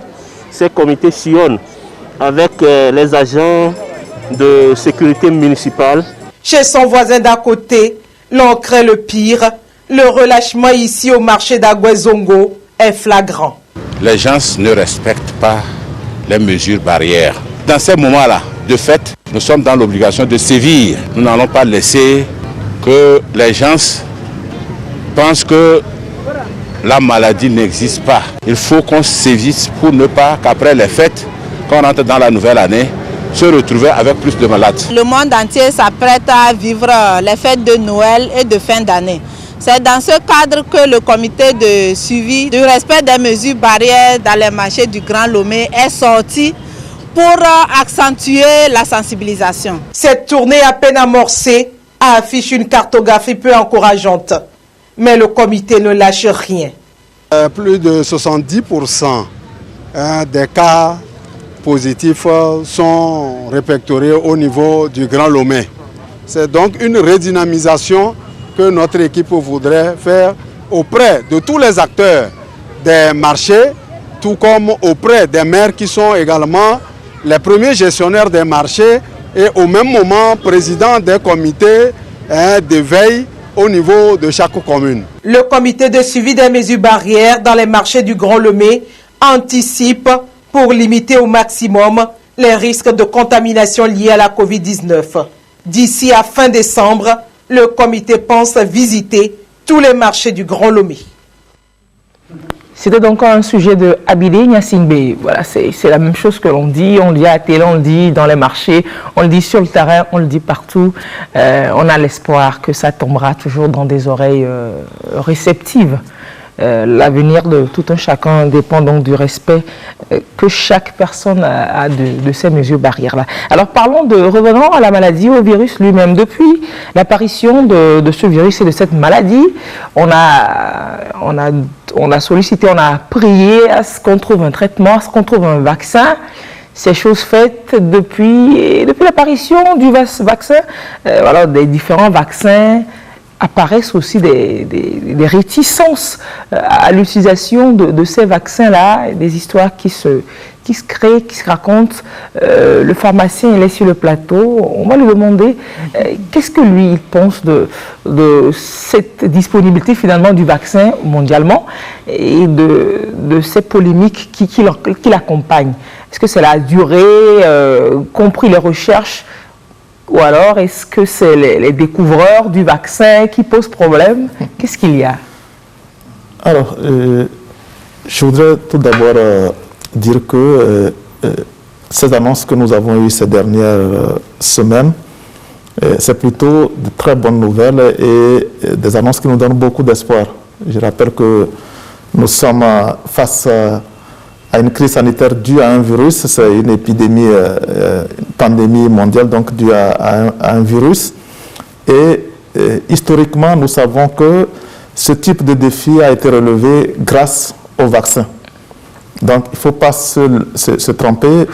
ces comités sillonnent avec les agents de sécurité municipale.
Chez son voisin d'à côté, l'on craint le pire. Le relâchement ici au marché d'Aguezongo est flagrant.
Les gens ne respectent pas les mesures barrières. Dans ces moments-là, de fait, nous sommes dans l'obligation de sévir. Nous n'allons pas laisser que les gens pensent que la maladie n'existe pas. Il faut qu'on sévisse pour ne pas qu'après les fêtes, quand on entre dans la nouvelle année, se retrouver avec plus de malades.
Le monde entier s'apprête à vivre les fêtes de Noël et de fin d'année. C'est dans ce cadre que le comité de suivi du respect des mesures barrières dans les marchés du Grand Lomé est sorti pour accentuer la sensibilisation.
Cette tournée à peine amorcée affiche une cartographie peu encourageante. Mais le comité ne lâche rien.
Plus de 70% des cas positifs sont répertoriés au niveau du Grand Lomé. C'est donc une redynamisation que notre équipe voudrait faire auprès de tous les acteurs des marchés, tout comme auprès des maires qui sont également les premiers gestionnaires des marchés et au même moment présidents des comités de veille au niveau de chaque commune.
Le comité de suivi des mesures barrières dans les marchés du Grand Lomé anticipe pour limiter au maximum les risques de contamination liés à la Covid-19. D'ici à fin décembre, le comité pense visiter tous les marchés du Grand Lomé.
C'était donc un sujet de Abidé Nyasingbe. Voilà, c'est la même chose que l'on dit à la télé, on le dit dans les marchés, on le dit sur le terrain, on le dit partout. On a l'espoir que ça tombera toujours dans des oreilles réceptives. L'avenir de tout un chacun dépend donc du respect que chaque personne a de ces mesures barrières-là. Alors revenons à la maladie, au virus lui-même. Depuis l'apparition de ce virus et de cette maladie, on a sollicité, on a prié à ce qu'on trouve un traitement, à ce qu'on trouve un vaccin. Ces choses faites depuis l'apparition du vaccin, des différents vaccins, apparaissent aussi des réticences à l'utilisation de ces vaccins-là, des histoires qui se créent, qui se racontent. Le pharmacien, il est sur le plateau, on va lui demander qu'est-ce que lui, il pense de cette disponibilité finalement du vaccin mondialement et de ces polémiques qui l'accompagnent. Est-ce que c'est la durée, compris les recherches, ou alors est-ce que c'est les découvreurs du vaccin qui posent problème? Qu'est-ce qu'il y a?
Alors, je voudrais tout d'abord dire que ces annonces que nous avons eues ces dernières semaines, c'est plutôt de très bonnes nouvelles et des annonces qui nous donnent beaucoup d'espoir. Je rappelle que nous sommes face à une crise sanitaire due à un virus, c'est une épidémie, une pandémie mondiale donc due à un virus. Et historiquement, nous savons que ce type de défi a été relevé grâce au vaccin. Donc il ne faut pas se tromper.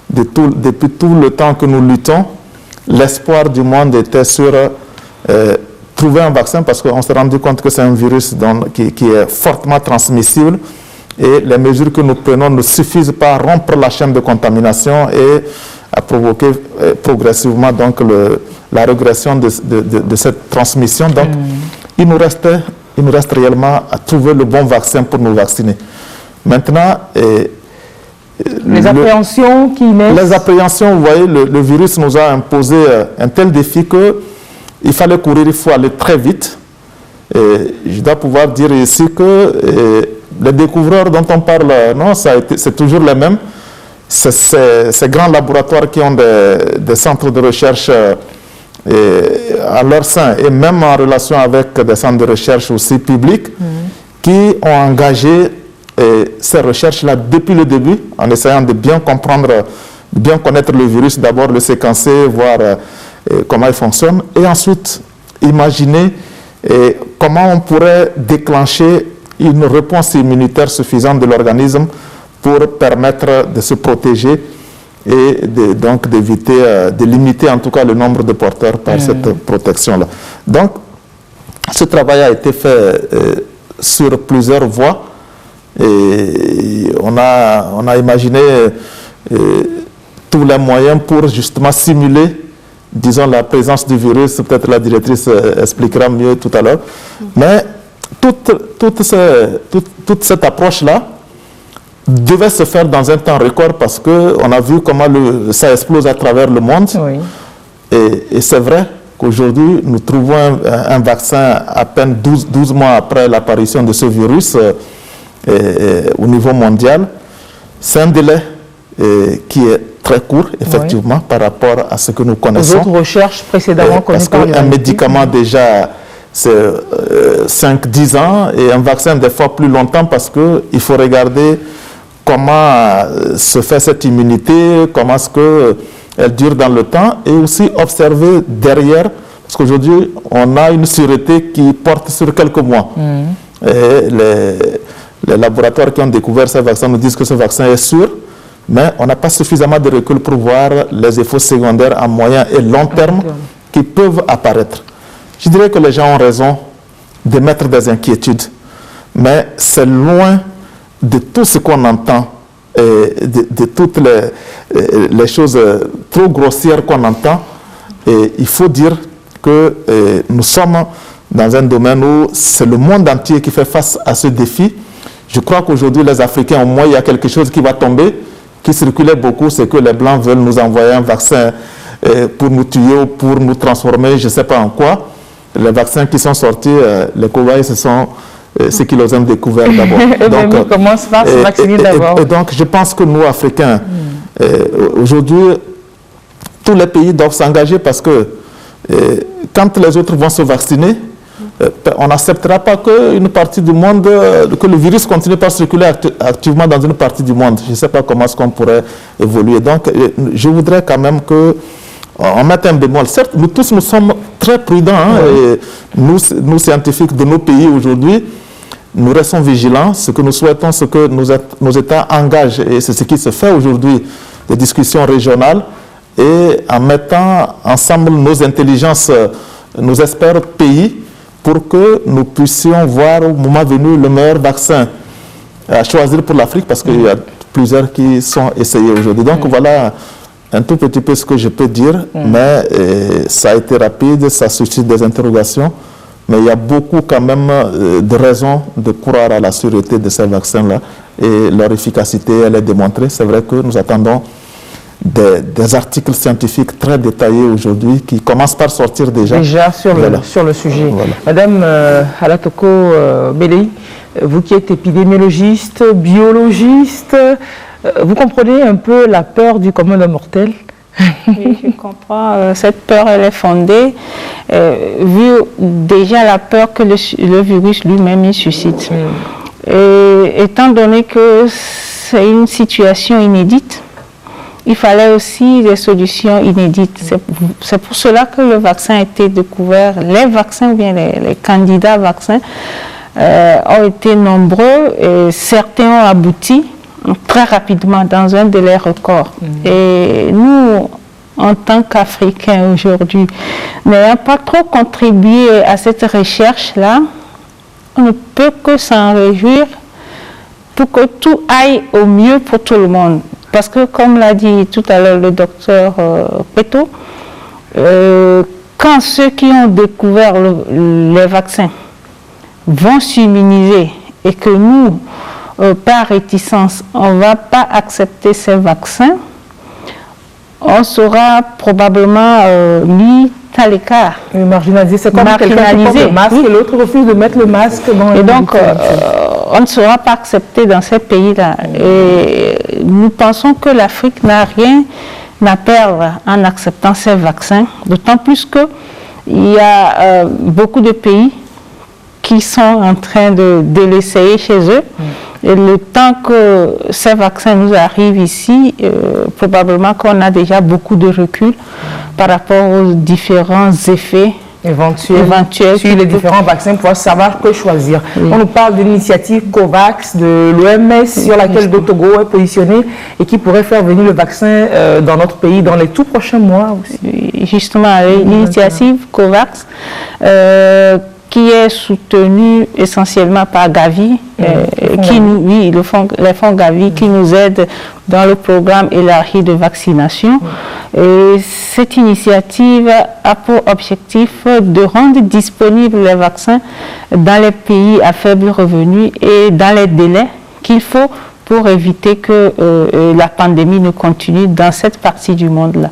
Depuis tout le temps que nous luttons, l'espoir du monde était sur trouver un vaccin parce qu'on s'est rendu compte que c'est un virus qui est fortement transmissible. Et les mesures que nous prenons ne suffisent pas à rompre la chaîne de contamination et à provoquer progressivement donc la régression de cette transmission. Donc, il nous reste réellement à trouver le bon vaccin pour nous vacciner. Maintenant,
les appréhensions qui naissent.
Les appréhensions, vous voyez, le virus nous a imposé un tel défi qu'il fallait courir, il faut aller très vite. Et je dois pouvoir dire ici que les découvreurs dont on parle, non, c'est toujours les mêmes. C'est ces grands laboratoires qui ont des centres de recherche à leur sein et même en relation avec des centres de recherche aussi publics qui ont engagé ces recherches-là depuis le début en essayant de bien comprendre, de bien connaître le virus, d'abord le séquencer, voir comment il fonctionne et ensuite imaginer comment on pourrait déclencher une réponse immunitaire suffisante de l'organisme pour permettre de se protéger et donc d'éviter, de limiter en tout cas le nombre de porteurs par cette protection-là. Donc, ce travail a été fait sur plusieurs voies et on a imaginé tous les moyens pour justement simuler, disons, la présence du virus. Peut-être la directrice expliquera mieux tout à l'heure. Mais toute cette approche-là devait se faire dans un temps record parce qu'on a vu comment ça explose à travers le monde.
Oui.
Et c'est vrai qu'aujourd'hui, nous trouvons un vaccin à peine 12 mois après l'apparition de ce virus au niveau mondial. C'est un délai qui est très court, effectivement, par rapport à ce que nous connaissons.
Aux autres recherches précédemment connues par
l'humanité. Parce qu'un médicament, déjà, c'est 5-10 ans, et un vaccin, des fois, plus longtemps, parce qu'il faut regarder comment se fait cette immunité, comment est-ce qu'elle dure dans le temps, et aussi observer derrière, parce qu'aujourd'hui, on a une sûreté qui porte sur quelques mois. Et les laboratoires qui ont découvert ce vaccin nous disent que ce vaccin est sûr, mais on n'a pas suffisamment de recul pour voir les effets secondaires à moyen et long terme qui peuvent apparaître. Je dirais que les gens ont raison d'émettre des inquiétudes, mais c'est loin de tout ce qu'on entend et de toutes les choses trop grossières qu'on entend. Et il faut dire que nous sommes dans un domaine où c'est le monde entier qui fait face à ce défi. Je crois qu'aujourd'hui, les Africains, au moins, il y a quelque chose qui va tomber, qui circulait beaucoup, c'est que les Blancs veulent nous envoyer un vaccin pour nous tuer ou pour nous transformer, je ne sais pas en quoi. Les vaccins qui sont sortis, les cobayes, ce sont ceux qui les ont découverts d'abord.
Donc, on commence par se vacciner d'abord.
Et donc, je pense que nous, Africains, aujourd'hui, tous les pays doivent s'engager parce que quand les autres vont se vacciner, on n'acceptera pas qu'une partie du monde, que le virus continue par circuler activement dans une partie du monde. Je ne sais pas comment est-ce qu'on pourrait évoluer. Donc, je voudrais quand même qu'on mette un bémol. Certes, nous tous, nous sommes très prudents. Et nous, scientifiques de nos pays aujourd'hui, nous restons vigilants. Ce que nous souhaitons, c'est que nos États engagent, et c'est ce qui se fait aujourd'hui, des discussions régionales, et en mettant ensemble nos intelligences, nos experts pays, pour que nous puissions voir au moment venu le meilleur vaccin à choisir pour l'Afrique, parce qu'il y a plusieurs qui sont essayés aujourd'hui. Donc voilà un tout petit peu ce que je peux dire, mais ça a été rapide, ça suscite des interrogations, mais il y a beaucoup quand même de raisons de croire à la sûreté de ces vaccins-là, et leur efficacité, elle est démontrée. C'est vrai que nous attendons des articles scientifiques très détaillés aujourd'hui qui commencent par sortir déjà
sur le sujet. Voilà. Madame Alatoko Belei, vous qui êtes épidémiologiste, biologiste, vous comprenez un peu la peur du commun des mortels?
Oui, je comprends. Cette peur, elle est fondée, vu déjà la peur que le virus lui-même suscite. Et étant donné que c'est une situation inédite, il fallait aussi des solutions inédites. C'est pour cela que le vaccin a été découvert. Les vaccins, ou bien les candidats vaccins, ont été nombreux et certains ont abouti très rapidement dans un délai record. Et nous, en tant qu'Africains aujourd'hui, n'ayant pas trop contribué à cette recherche-là, on ne peut que s'en réjouir pour que tout aille au mieux pour tout le monde. Parce que, comme l'a dit tout à l'heure le docteur Peto, quand ceux qui ont découvert les vaccins vont s'immuniser et que nous, par réticence, on ne va pas accepter ces vaccins, on sera probablement mis à l'écart.
Marginalisé, c'est comme quelqu'un qui porte le masque et l'autre refuse de mettre le masque dans
et donc, on ne sera pas accepté dans ces pays-là. Et nous pensons que l'Afrique n'a rien à perdre en acceptant ces vaccins, d'autant plus qu'il y a beaucoup de pays qui sont en train de l'essayer chez eux. Et le temps que ces vaccins nous arrivent ici, probablement qu'on a déjà beaucoup de recul par rapport aux différents effets éventuels
sur les différents vaccins pour savoir que choisir. On nous parle de l'initiative COVAX de l'OMS sur laquelle le Togo est positionné et qui pourrait faire venir le vaccin dans notre pays dans les tout prochains mois aussi.
Justement, l'initiative COVAX qui est soutenue essentiellement par Gavi, les fonds Gavi qui nous aident dans le programme élargi de vaccination. Et cette initiative a pour objectif de rendre disponibles les vaccins dans les pays à faible revenu et dans les délais qu'il faut pour éviter que la pandémie ne continue dans cette partie du monde-là.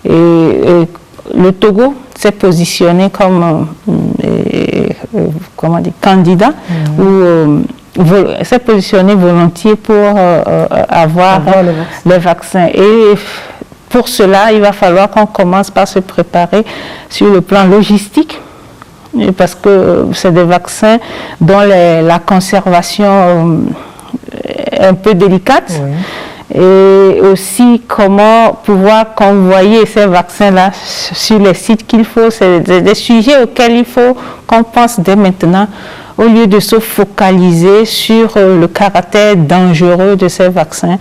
Et le Togo s'est positionné comme candidat ou s'est positionné volontiers pour avoir les vaccins. Et pour cela, il va falloir qu'on commence par se préparer sur le plan logistique, parce que c'est des vaccins dont la conservation est un peu délicate. Oui. Et aussi comment pouvoir convoyer ces vaccins-là sur les sites qu'il faut. C'est des sujets auxquels il faut qu'on pense dès maintenant, au lieu de se focaliser sur le caractère dangereux de ces vaccins,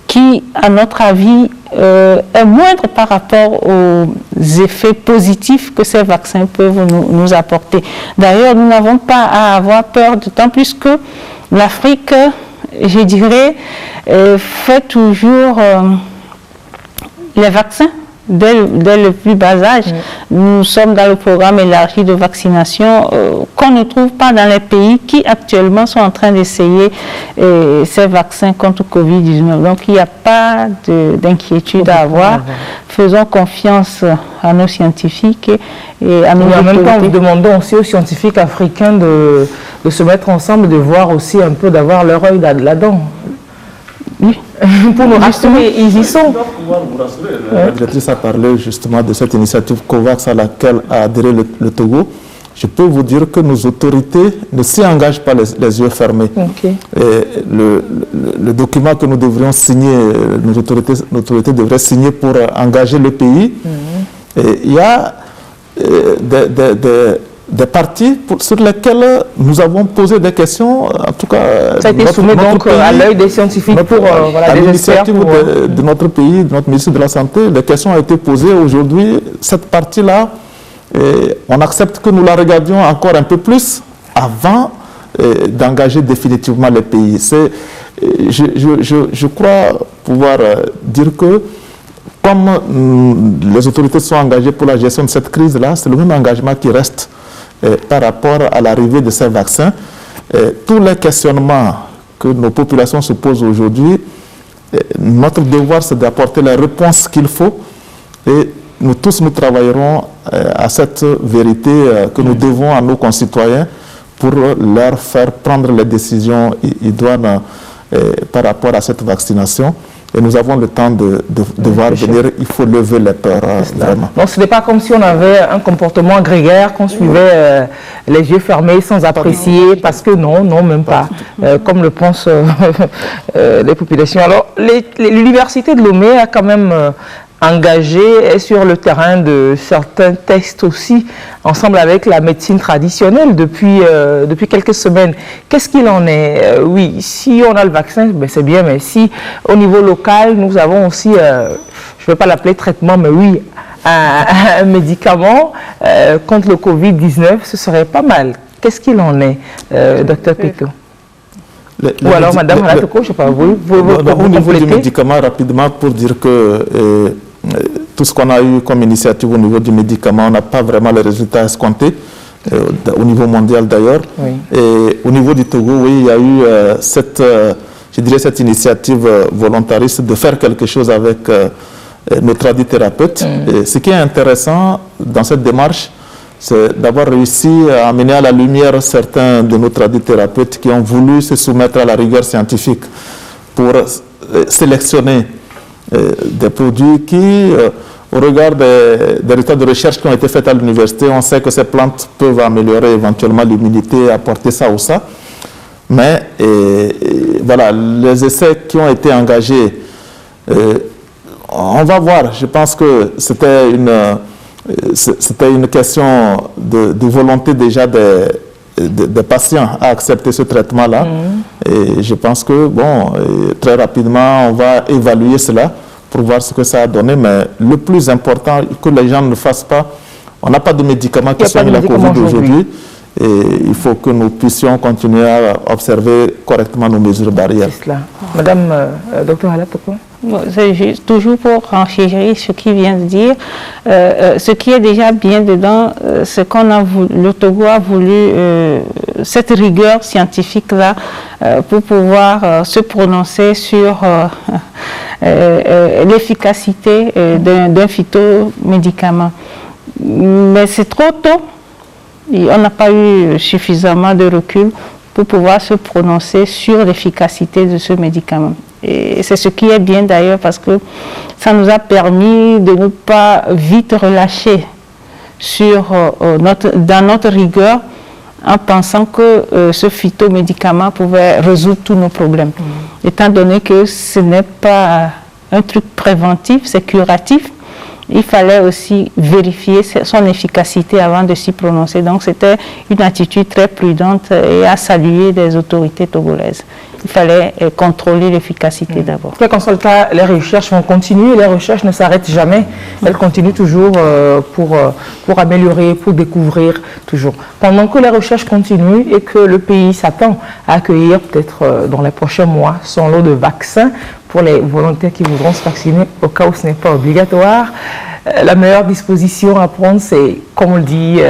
qui, à notre avis, est moindre par rapport aux effets positifs que ces vaccins peuvent nous apporter. D'ailleurs, nous n'avons pas à avoir peur, d'autant plus que l'Afrique, je dirais, fait toujours les vaccins dès le plus bas âge. Oui. Nous sommes dans le programme élargi de vaccination qu'on ne trouve pas dans les pays qui actuellement sont en train d'essayer ces vaccins contre Covid-19. Donc il n'y a pas d'inquiétude à avoir. Faisons confiance à nos scientifiques et à nos autorités. En même temps, nous demandons aussi aux scientifiques africains de se mettre ensemble, de voir aussi un peu, d'avoir leur œil là-dedans. Oui. Pour nous rassurer, ils y sont.
La directrice a parlé justement de cette initiative COVAX à laquelle a adhéré le Togo. Je peux vous dire que nos autorités ne s'y engagent pas les yeux fermés. Okay. Le document que nous devrions signer, nos autorités devraient signer pour engager le pays. Il y a des parties sur lesquelles nous avons posé des questions. En tout cas,
ça a été soumis donc à l'œil des scientifiques
à l'initiative de notre pays, de notre ministre de la Santé. Les questions ont été posées aujourd'hui. Cette partie-là, on accepte que nous la regardions encore un peu plus avant d'engager définitivement les pays. Je crois pouvoir dire que comme les autorités sont engagées pour la gestion de cette crise-là, c'est le même engagement qui reste par rapport à l'arrivée de ces vaccins. Tous les questionnements que nos populations se posent aujourd'hui, notre devoir c'est d'apporter les réponses qu'il faut et nous tous nous travaillerons à cette vérité que nous devons à nos concitoyens pour leur faire prendre les décisions idoines par rapport à cette vaccination. Et nous avons le temps de voir venir, il faut lever les peurs, vraiment.
Donc ce n'est pas comme si on avait un comportement grégaire, qu'on suivait les yeux fermés sans apprécier, parce que non, même pas, comme le pensent les populations. Alors l'université de Lomé a quand même engagé sur le terrain de certains tests aussi, ensemble avec la médecine traditionnelle depuis quelques semaines. Qu'est-ce qu'il en est? Oui, si on a le vaccin, ben c'est bien, mais si au niveau local, nous avons aussi, je ne vais pas l'appeler traitement, mais oui, un médicament contre le Covid-19, ce serait pas mal. Qu'est-ce qu'il en est, Dr Pito? Ou alors, Madame Halatoko, je ne sais pas, vous
au niveau du médicament, rapidement, pour dire que tout ce qu'on a eu comme initiative au niveau du médicament, on n'a pas vraiment les résultats escomptés, au niveau mondial d'ailleurs. Oui. Et au niveau du Togo, oui, il y a eu cette initiative volontariste de faire quelque chose avec nos tradithérapeutes. Et ce qui est intéressant dans cette démarche, c'est d'avoir réussi à amener à la lumière certains de nos tradithérapeutes qui ont voulu se soumettre à la rigueur scientifique pour sélectionner des produits qui, au regard des résultats de recherche qui ont été faits à l'université, on sait que ces plantes peuvent améliorer éventuellement l'immunité, apporter ça ou ça. Mais voilà, les essais qui ont été engagés, on va voir. Je pense que c'était une question de volonté déjà des patients à accepter ce traitement-là. Et je pense que, bon, très rapidement, on va évaluer cela pour voir ce que ça a donné. Mais le plus important, que les gens ne fassent pas, on n'a pas de médicaments qui soignent la Covid aujourd'hui. Et il faut que nous puissions continuer à observer correctement nos mesures barrières.
C'est cela. Madame Dr Halatoko.
C'est toujours pour enchérir ce qu'il vient de dire. Ce qui est déjà bien dedans, c'est le Togo a voulu cette rigueur scientifique-là pour pouvoir se prononcer sur l'efficacité d'un phytomédicament. Mais c'est trop tôt. On n'a pas eu suffisamment de recul pour pouvoir se prononcer sur l'efficacité de ce médicament. Et c'est ce qui est bien d'ailleurs parce que ça nous a permis de ne pas vite relâcher dans notre rigueur en pensant que ce phytomédicament pouvait résoudre tous nos problèmes. Étant donné que ce n'est pas un truc préventif, c'est curatif, il fallait aussi vérifier son efficacité avant de s'y prononcer. Donc c'était une attitude très prudente et à saluer des autorités togolaises. Il fallait contrôler l'efficacité d'abord.
Quel qu'en soit le cas, les recherches vont continuer, les recherches ne s'arrêtent jamais. Elles continuent toujours pour améliorer, pour découvrir toujours. Pendant que les recherches continuent et que le pays s'attend à accueillir peut-être dans les prochains mois son lot de vaccins pour les volontaires qui voudront se vacciner au cas où ce n'est pas obligatoire. La meilleure disposition à prendre, c'est, comme on le dit,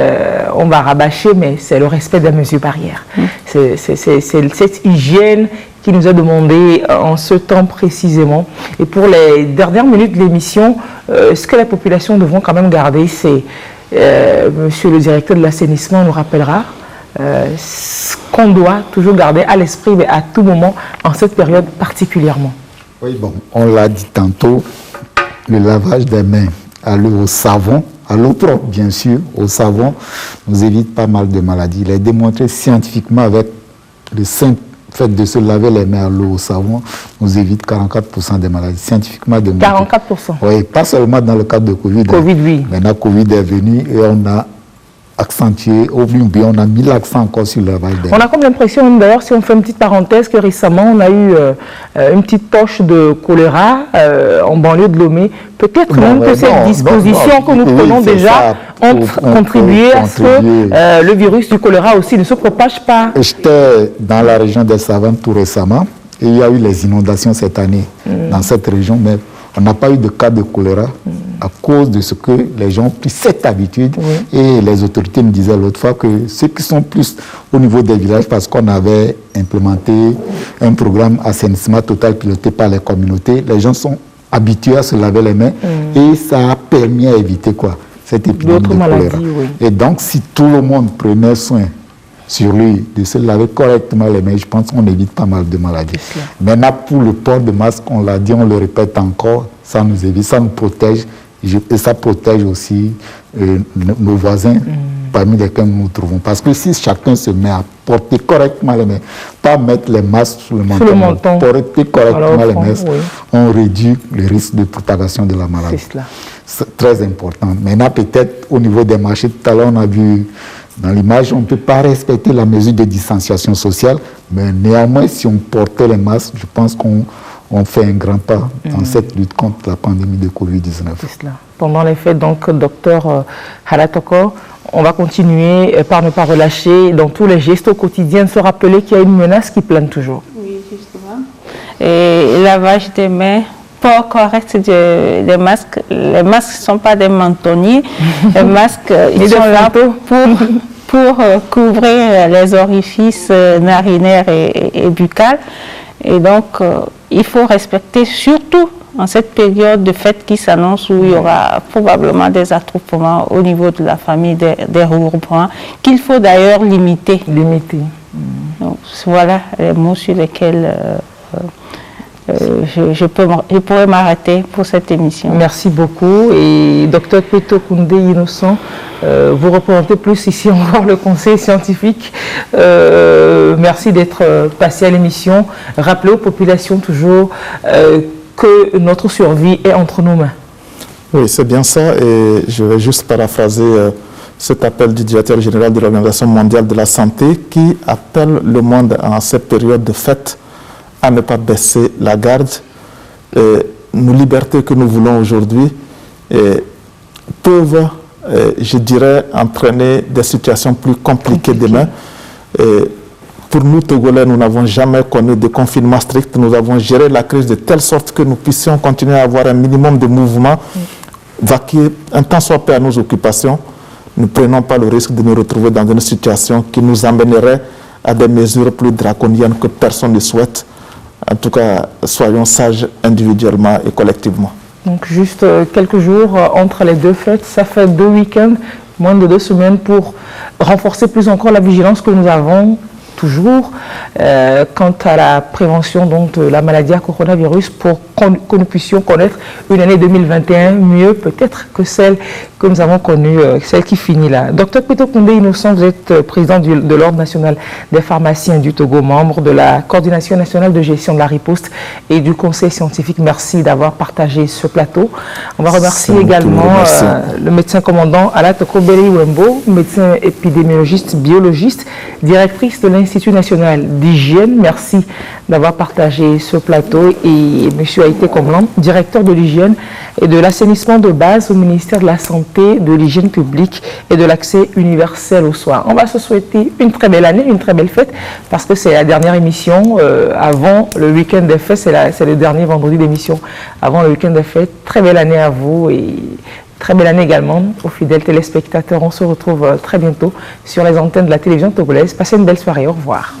on va rabâcher, mais c'est le respect des mesures barrières. C'est cette hygiène qui nous est demandée en ce temps précisément. Et pour les dernières minutes de l'émission, ce que les populations devront quand même garder, c'est, monsieur le directeur de l'assainissement nous rappellera, ce qu'on doit toujours garder à l'esprit, mais à tout moment, en cette période particulièrement.
Oui, bon, on l'a dit tantôt, le lavage des mains à l'eau, au savon, à l'eau propre bien sûr, au savon, nous évite pas mal de maladies. Il est démontré scientifiquement avec le simple fait de se laver les mains à l'eau, au savon, nous évite 44% des maladies. Scientifiquement démontré.
44%.
Oui, pas seulement dans le cadre de Covid.
Covid, oui.
Maintenant, Covid est venu et on a accentué, ou bien on a mis l'accent encore sur le lavage des mains.
On a comme l'impression, d'ailleurs, si on fait une petite parenthèse, que récemment, on a eu une petite poche de choléra en banlieue de Lomé. Peut-être même que ces dispositions que nous prenons déjà ont contribué à ce que le virus du choléra aussi ne se propage pas.
J'étais dans la région des Savanes tout récemment et il y a eu les inondations cette année dans cette région, mais on n'a pas eu de cas de choléra à cause de ce que les gens ont pris cette habitude. Et les autorités me disaient l'autre fois que ceux qui sont plus au niveau des villages, parce qu'on avait implémenté un programme assainissement total piloté par les communautés, les gens sont habitués à se laver les mains et ça a permis à éviter quoi, cette épidémie de choléra. Et donc si tout le monde prenait soin sur lui, de se laver correctement les mains, je pense qu'on évite pas mal de maladies. Maintenant, pour le port de masque, on l'a dit, on le répète encore, ça nous évite, ça nous protège, et ça protège aussi nos voisins parmi lesquels nous nous trouvons. Parce que si chacun se met à porter correctement les mains, pas mettre les masques sur le menton, porter correctement les mains, on réduit le risque de propagation de la maladie. C'est très important. Maintenant, peut-être au niveau des marchés, tout à l'heure, on a vu dans l'image, on ne peut pas respecter la mesure de distanciation sociale, mais néanmoins, si on portait les masques, je pense qu'on fait un grand pas dans cette lutte contre la pandémie de Covid-19.
C'est cela. Pendant les fêtes, donc, docteur Haratoko, on va continuer par ne pas relâcher dans tous les gestes au quotidien, de se rappeler qu'il y a une menace qui plane toujours.
Oui, justement. Et lavage des mains, port correct des masques. Les masques ne sont pas des mentonniers. Les masques, ils sont là pour couvrir les orifices narinaires et buccales. Et donc, il faut respecter, surtout en cette période de fête qui s'annonce où il y aura probablement des attroupements au niveau de la famille des regroupements, qu'il faut d'ailleurs limiter. Donc, voilà les mots sur lesquels je pourrais m'arrêter pour cette émission.
Merci beaucoup. Et docteur Peto Koundé Innocent, vous représentez plus ici encore le conseil scientifique. Merci d'être passé à l'émission. Rappelez aux populations toujours que notre survie est entre nos mains.
Oui, c'est bien ça. Et je vais juste paraphraser cet appel du directeur général de l'Organisation mondiale de la santé qui appelle le monde en cette période de fête à ne pas baisser la garde. Nos libertés que nous voulons aujourd'hui peuvent, je dirais, entraîner des situations plus compliquées demain. Pour nous, Togolais, nous n'avons jamais connu de confinement strict. Nous avons géré la crise de telle sorte que nous puissions continuer à avoir un minimum de mouvement, vaquer un temps soit peu à nos occupations. Nous ne prenons pas le risque de nous retrouver dans une situation qui nous amènerait à des mesures plus draconiennes que personne ne souhaite. En tout cas, soyons sages individuellement et collectivement.
Donc juste quelques jours entre les deux fêtes, ça fait 2 week-ends, moins de 2 semaines pour renforcer plus encore la vigilance que nous avons toujours quant à la prévention donc, de la maladie à coronavirus pour que nous puissions connaître une année 2021 mieux peut-être que celle que nous avons connue, celle qui finit là. Docteur Peto Koundé Innocent, vous êtes président de l'Ordre national des pharmaciens du Togo, membre de la coordination nationale de gestion de la riposte et du conseil scientifique. Merci d'avoir partagé ce plateau. On va remercier également le médecin commandant Ala Tokobeli Wembo, médecin épidémiologiste, biologiste, directrice de l'Institut national d'hygiène. Merci d'avoir partagé ce plateau. Et M. Haïté Komlan, directeur de l'hygiène et de l'assainissement de base au ministère de la Santé, de l'hygiène publique et de l'accès universel aux soins. On va se souhaiter une très belle année, une très belle fête, parce que c'est la dernière émission avant le week-end des fêtes. C'est le dernier vendredi d'émission avant le week-end des fêtes. Très belle année à vous et très belle année également aux fidèles téléspectateurs. On se retrouve très bientôt sur les antennes de la télévision togolaise. Passez une belle soirée. Au revoir.